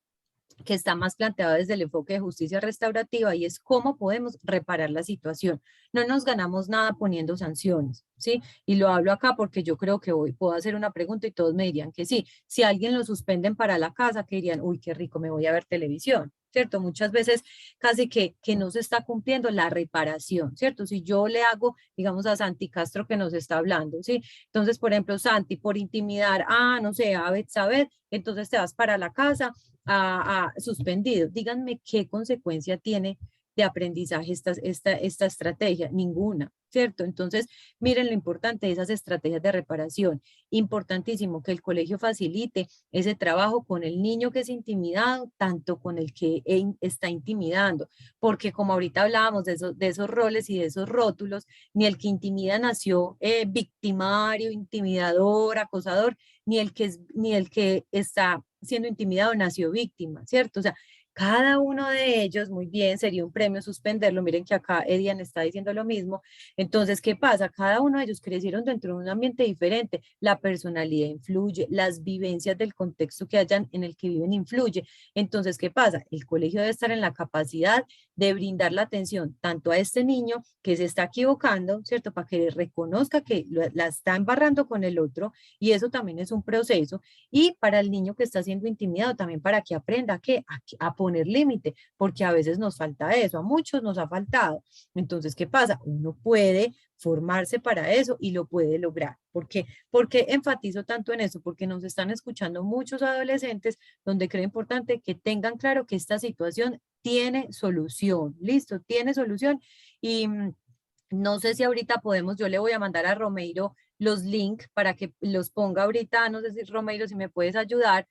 S4: que está más planteado desde el enfoque de justicia restaurativa, y es cómo podemos reparar la situación. No nos ganamos nada poniendo sanciones, ¿sí? Y lo hablo acá porque yo creo que hoy puedo hacer una pregunta y todos me dirían que sí. Si alguien lo suspenden para la casa, que dirían, uy, qué rico, me voy a ver televisión, ¿cierto? Muchas veces casi que no se está cumpliendo la reparación, ¿cierto? Si yo le hago, digamos, a Santi Castro que nos está hablando, ¿sí? Entonces, por ejemplo, Santi, por intimidar, no sé, a Betsabé, entonces te vas para la casa, suspendido. Díganme qué consecuencia tiene de aprendizaje esta estrategia. Ninguna, ¿cierto? Entonces, miren lo importante de esas estrategias de reparación. Importantísimo que el colegio facilite ese trabajo con el niño que es intimidado, tanto con el que está intimidando, porque como ahorita hablábamos de esos roles y de esos rótulos, ni el que intimida nació victimario, intimidador, acosador, ni el que está siendo intimidado nació víctima, ¿cierto? O sea, cada uno de ellos, muy bien, sería un premio suspenderlo. Miren que acá Edian está diciendo lo mismo. Entonces, ¿qué pasa? Cada uno de ellos crecieron dentro de un ambiente diferente. La personalidad influye, las vivencias del contexto que hayan en el que viven influye. Entonces, ¿qué pasa? El colegio debe estar en la capacidad de brindar la atención tanto a este niño que se está equivocando, ¿cierto? Para que reconozca que la está embarrando con el otro, y eso también es un proceso, y para el niño que está siendo intimidado también, para que aprenda a poner límite, porque a veces nos falta eso, a muchos nos ha faltado. Entonces, ¿qué pasa? Uno puede formarse para eso y lo puede lograr. ¿Por qué enfatizo tanto en eso? Porque nos están escuchando muchos adolescentes donde creo importante que tengan claro que esta situación tiene solución, listo, tiene solución. Y no sé si ahorita podemos, yo le voy a mandar a Romeiro los links para que los ponga ahorita, no sé si Romeiro, si me puedes ayudar,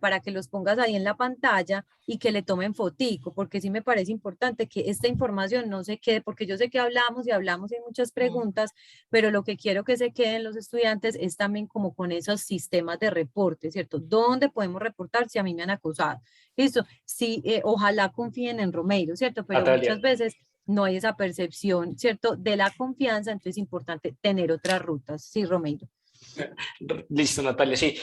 S4: para que los pongas ahí en la pantalla y que le tomen fotico, porque sí me parece importante que esta información no se quede, porque yo sé que hablamos y hablamos y hay muchas preguntas, pero lo que quiero que se queden los estudiantes es también como con esos sistemas de reporte, ¿cierto? ¿Dónde podemos reportar si a mí me han acosado? Listo, sí, ojalá confíen en Romeiro, ¿cierto? Pero
S1: Natalia.
S4: muchas veces no hay esa percepción, ¿cierto? De la confianza, entonces es importante tener otras rutas. Sí, Romeiro.
S1: Listo, Natalia, sí,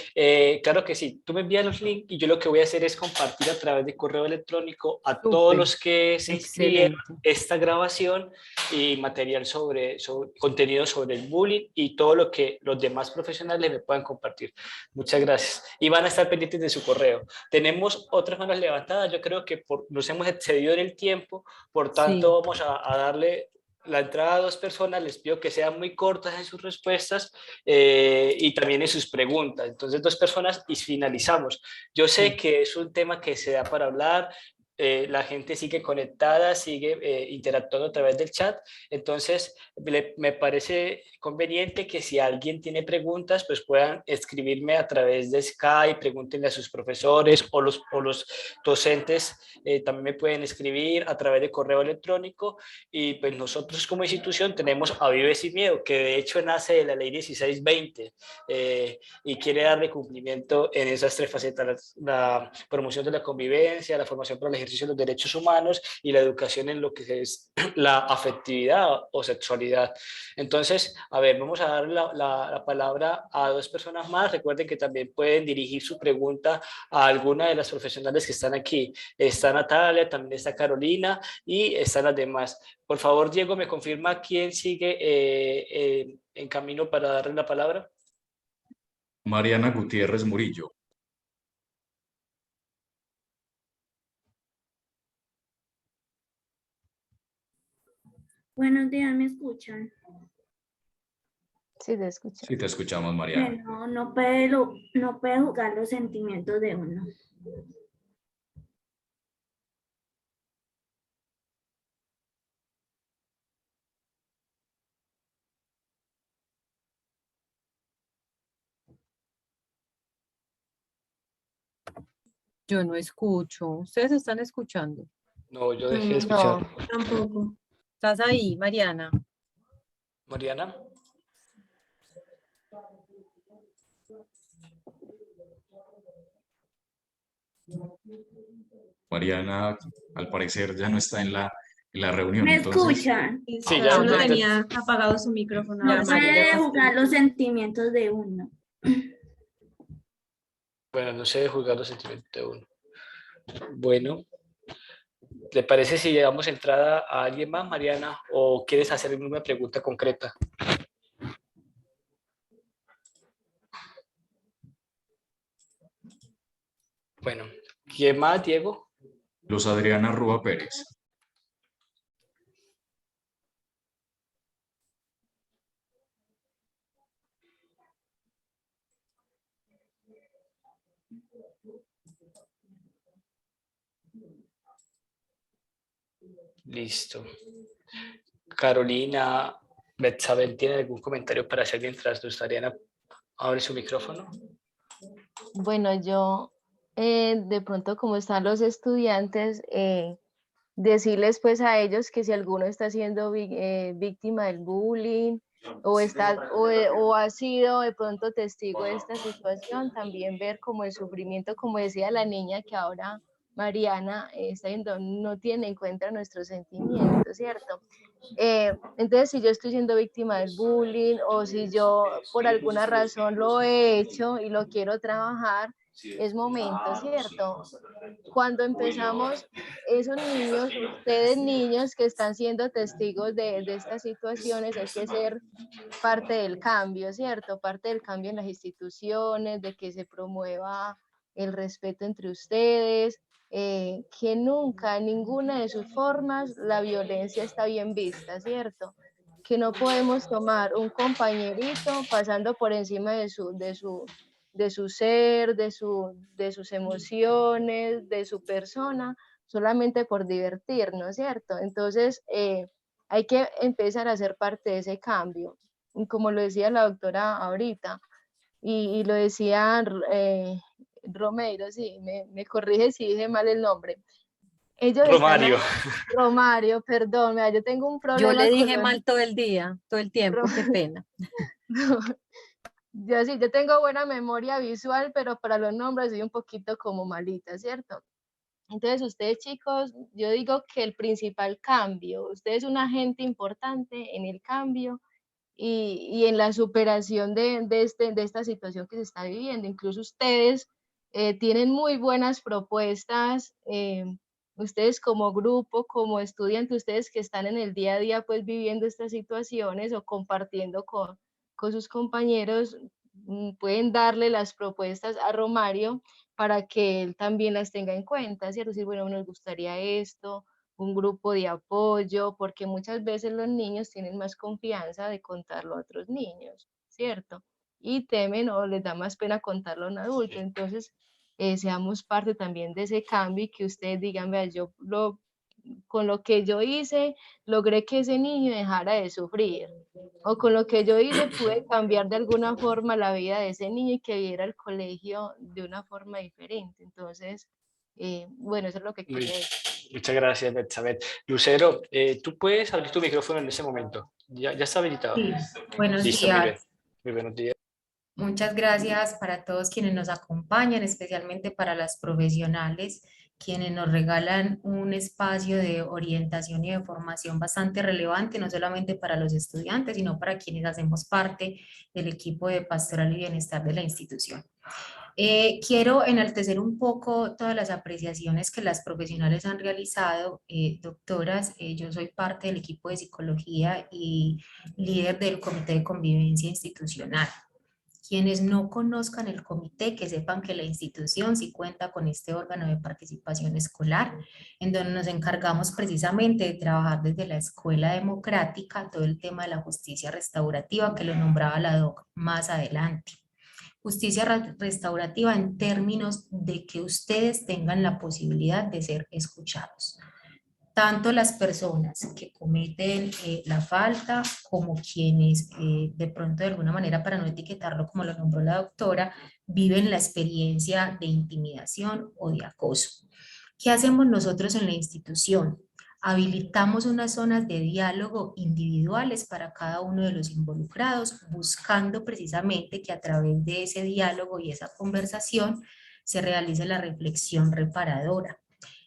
S1: claro que sí. Tú me envías los links y yo lo que voy a hacer es compartir a través de correo electrónico a todos
S4: Súper,
S1: los que se inscribieron
S4: excelente.
S1: esta grabación y material sobre contenido sobre el bullying y todo lo que los demás profesionales me puedan compartir. Muchas gracias. Y van a estar pendientes de su correo. Tenemos otras manos levantadas. Yo creo que nos hemos excedido en el tiempo, por
S4: Sí.
S1: tanto vamos a darle la entrada a 2 personas. Les pido que sean muy cortas en sus respuestas y también en sus preguntas. Entonces, 2 personas y finalizamos. Yo sé
S4: Sí.
S1: que es un tema que se da para hablar. La gente sigue conectada, sigue interactuando a través del chat. Entonces, me parece conveniente que si alguien tiene preguntas, pues puedan escribirme a través de Skype, pregúntenle a sus profesores o los docentes también me pueden escribir a través de correo electrónico. Y pues nosotros como institución tenemos a Vive Sin Miedo, que de hecho nace de la ley 1620 y quiere darle cumplimiento en esas 3 facetas: la promoción de la convivencia, la formación para la ejercicio de los derechos humanos y la educación en lo que es la afectividad o sexualidad. Entonces, a ver, vamos a dar la palabra a dos personas más. Recuerden que también pueden dirigir su pregunta a alguna de las profesionales que están aquí. Está Natalia, también está Carolina y están las demás. Por favor, Diego, ¿me confirma quién sigue en camino para darle la palabra?
S3: Mariana Gutiérrez Murillo.
S8: Buenos días, ¿me escuchan?
S5: Sí, te escucho.
S3: Sí, te escuchamos, Mariana.
S8: Bueno, no puede jugar los sentimientos de uno.
S4: Yo no escucho. ¿Ustedes están escuchando?
S1: No, yo dejé de
S6: No,
S1: escuchar.
S6: tampoco.
S4: ¿Estás ahí, Mariana?
S1: Mariana.
S3: Mariana, al parecer, ya no está en la reunión,
S8: ¿Me
S3: entonces
S8: escuchan?
S1: Sí, ya,
S6: Solo
S1: ya te-
S6: tenía apagado su micrófono.
S4: Ya,
S6: Ahora sí.
S4: María,
S8: Puede
S4: ya te
S8: jugar los sentimientos de uno.
S1: bueno, no sé juzgar los sentimientos de uno. Bueno, ¿le parece si le damos entrada a alguien más, Mariana? ¿O quieres hacer una pregunta concreta? Bueno, ¿quién más, Diego?
S3: Luz Adriana Rúa Pérez.
S1: Listo. Carolina, Betsabel, ¿tiene algún comentario para hacer mientras Luz Adriana abre su micrófono?
S5: Bueno, yo de pronto como están los estudiantes, decirles pues a ellos que si alguno está siendo víctima del bullying o ha sido de pronto testigo de esta situación, también ver como el sufrimiento, como decía la niña que ahora Mariana está viendo, no tiene en cuenta nuestros sentimientos, ¿cierto? Entonces, si yo estoy siendo víctima del bullying o si yo por alguna razón lo he hecho y lo quiero trabajar, es momento, ¿cierto? Cuando empezamos, esos niños, ustedes niños que están siendo testigos de estas situaciones, hay que ser parte del cambio, ¿cierto? Parte del cambio en las instituciones, de que se promueva el respeto entre ustedes, que nunca, en ninguna de sus formas, la violencia está bien vista, ¿cierto? Que no podemos tomar un compañerito pasando por encima de su ser, de sus emociones, de su persona, solamente por divertirnos, ¿cierto? Entonces, hay que empezar a ser parte de ese cambio. Y como lo decía la doctora ahorita, y lo decía Romeiro, sí, me corrige si dije mal el nombre. Ellos están
S1: Romario.
S5: Romario, perdón, mira, yo tengo un
S4: Yo
S5: problema
S4: le
S5: con
S4: dije
S5: los-
S4: mal todo el día, todo el tiempo, qué pena.
S5: Yo sí, yo tengo buena memoria visual, pero para los nombres soy un poquito como malita, ¿cierto? Entonces, ustedes chicos, yo digo que el principal cambio, usted es un agente importante en el cambio y en la superación de esta situación que se está viviendo. Incluso ustedes tienen muy buenas propuestas, ustedes como grupo, como estudiantes, ustedes que están en el día a día pues viviendo estas situaciones o compartiendo con sus compañeros, pueden darle las propuestas a Romario para que él también las tenga en cuenta, ¿cierto? Decir, bueno, nos gustaría esto, un grupo de apoyo, porque muchas veces los niños tienen más confianza de contarlo a otros niños, ¿cierto? Y temen o les da más pena contarlo a un adulto. Entonces, seamos parte también de ese cambio y que ustedes digan, vea, con lo que yo hice, logré que ese niño dejara de sufrir. O con lo que yo hice, pude cambiar de alguna forma la vida de ese niño y que viera el colegio de una forma diferente. Entonces, bueno, eso es lo que quería decir.
S1: Muchas gracias, Betsabel. Lucero, tú puedes abrir tu micrófono en ese momento. Ya está habilitado.
S9: Sí, buenos
S1: Listo, muy bien.
S9: días.
S1: Muy buenos días.
S9: Muchas gracias para todos quienes nos acompañan, especialmente para las profesionales quienes nos regalan un espacio de orientación y de formación bastante relevante, no solamente para los estudiantes, sino para quienes hacemos parte del equipo de pastoral y bienestar de la institución. Quiero enaltecer un poco todas las apreciaciones que las profesionales han realizado. Doctoras, yo soy parte del equipo de psicología y líder del Comité de Convivencia Institucional. Quienes no conozcan el comité, que sepan que la institución sí cuenta con este órgano de participación escolar, en donde nos encargamos precisamente de trabajar desde la escuela democrática todo el tema de la justicia restaurativa, que lo nombraba la doc más adelante. Justicia restaurativa en términos de que ustedes tengan la posibilidad de ser escuchados. Tanto las personas que cometen la falta como quienes de pronto de alguna manera, para no etiquetarlo como lo nombró la doctora, viven la experiencia de intimidación o de acoso. ¿Qué hacemos nosotros en la institución? Habilitamos unas zonas de diálogo individuales para cada uno de los involucrados, buscando precisamente que a través de ese diálogo y esa conversación se realice la reflexión reparadora.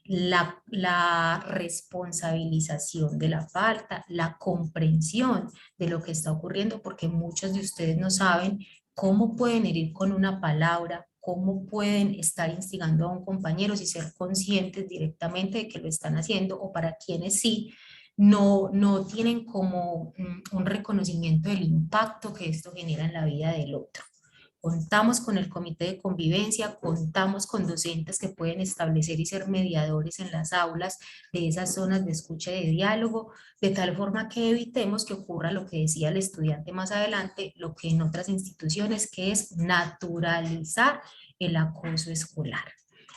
S9: La responsabilización de la falta, la comprensión de lo que está ocurriendo, porque muchos de ustedes no saben cómo pueden herir con una palabra, cómo pueden estar instigando a un compañero y ser conscientes directamente de que lo están haciendo, o para quienes sí, no tienen como un reconocimiento del impacto que esto genera en la vida del otro. Contamos con el comité de convivencia, contamos con docentes que pueden establecer y ser mediadores en las aulas de esas zonas de escucha y de diálogo, de tal forma que evitemos que ocurra lo que decía el estudiante más adelante, lo que en otras instituciones, que es naturalizar el acoso escolar.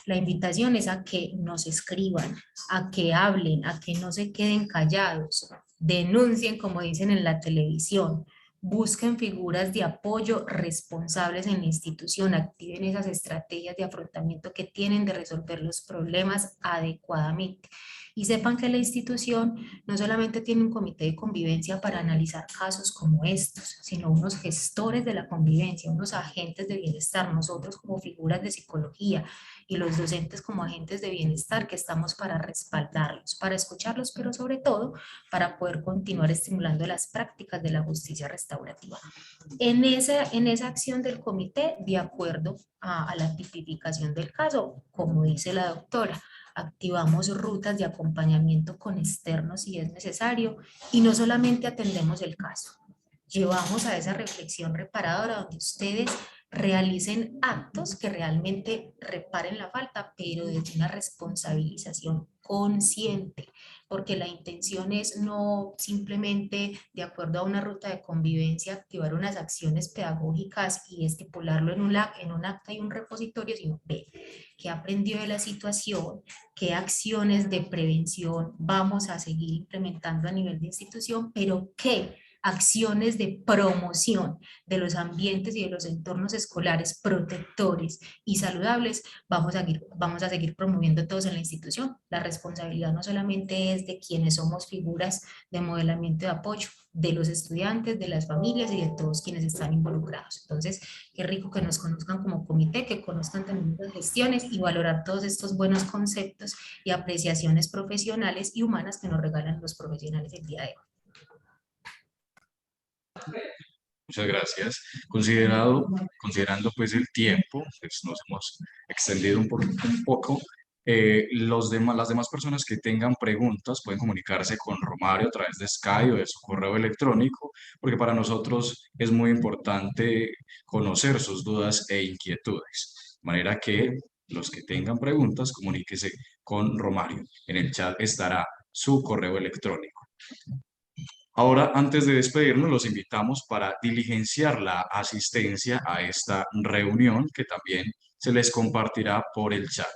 S9: La invitación es a que nos escriban, a que hablen, a que no se queden callados, denuncien como dicen en la televisión, busquen figuras de apoyo responsables en la institución, activen esas estrategias de afrontamiento que tienen de resolver los problemas adecuadamente. Y sepan que la institución no solamente tiene un comité de convivencia para analizar casos como estos, sino unos gestores de la convivencia, unos agentes de bienestar, nosotros como figuras de psicología y los docentes como agentes de bienestar, que estamos para respaldarlos, para escucharlos, pero sobre todo para poder continuar estimulando las prácticas de la justicia restaurativa. En esa acción del comité, de acuerdo a la tipificación del caso, como dice la doctora, activamos rutas de acompañamiento con externos si es necesario, y no solamente atendemos el caso, llevamos a esa reflexión reparadora donde ustedes realicen actos que realmente reparen la falta, pero desde una responsabilización consciente, porque la intención es no simplemente, de acuerdo a una ruta de convivencia, activar unas acciones pedagógicas y estipularlo en un acta y un repositorio, sino ver qué aprendió de la situación, qué acciones de prevención vamos a seguir implementando a nivel de institución, pero qué acciones de promoción de los ambientes y de los entornos escolares protectores y saludables vamos a seguir promoviendo todos en la institución. La responsabilidad no solamente es de quienes somos figuras de modelamiento de apoyo, de los estudiantes, de las familias y de todos quienes están involucrados. Entonces, qué rico que nos conozcan como comité, que conozcan también las gestiones y valorar todos estos buenos conceptos y apreciaciones profesionales y humanas que nos regalan los profesionales el día de hoy.
S3: Muchas gracias. Considerando pues el tiempo, pues nos hemos extendido un poco. Las demás personas que tengan preguntas pueden comunicarse con Romario a través de Skype o de su correo electrónico, porque para nosotros es muy importante conocer sus dudas e inquietudes. De manera que los que tengan preguntas, comuníquese con Romario. En el chat estará su correo electrónico. Ahora, antes de despedirnos, los invitamos para diligenciar la asistencia a esta reunión que también se les compartirá por el chat.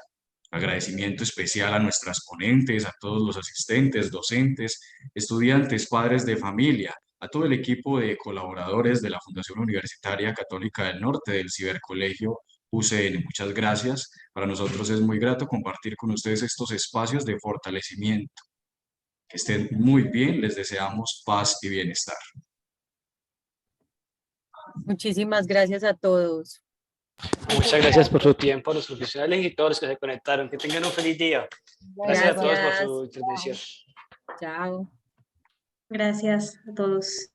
S3: Agradecimiento especial a nuestras ponentes, a todos los asistentes, docentes, estudiantes, padres de familia, a todo el equipo de colaboradores de la Fundación Universitaria Católica del Norte del Cibercolegio UCN. Muchas gracias. Para nosotros es muy grato compartir con ustedes estos espacios de fortalecimiento. Que estén muy bien, les deseamos paz y bienestar.
S4: Muchísimas gracias a todos.
S1: Muchas gracias por su tiempo a los profesionales y todos los que se conectaron. Que tengan un feliz día. Gracias a todos por su intervención.
S4: Chao.
S6: Gracias a todos.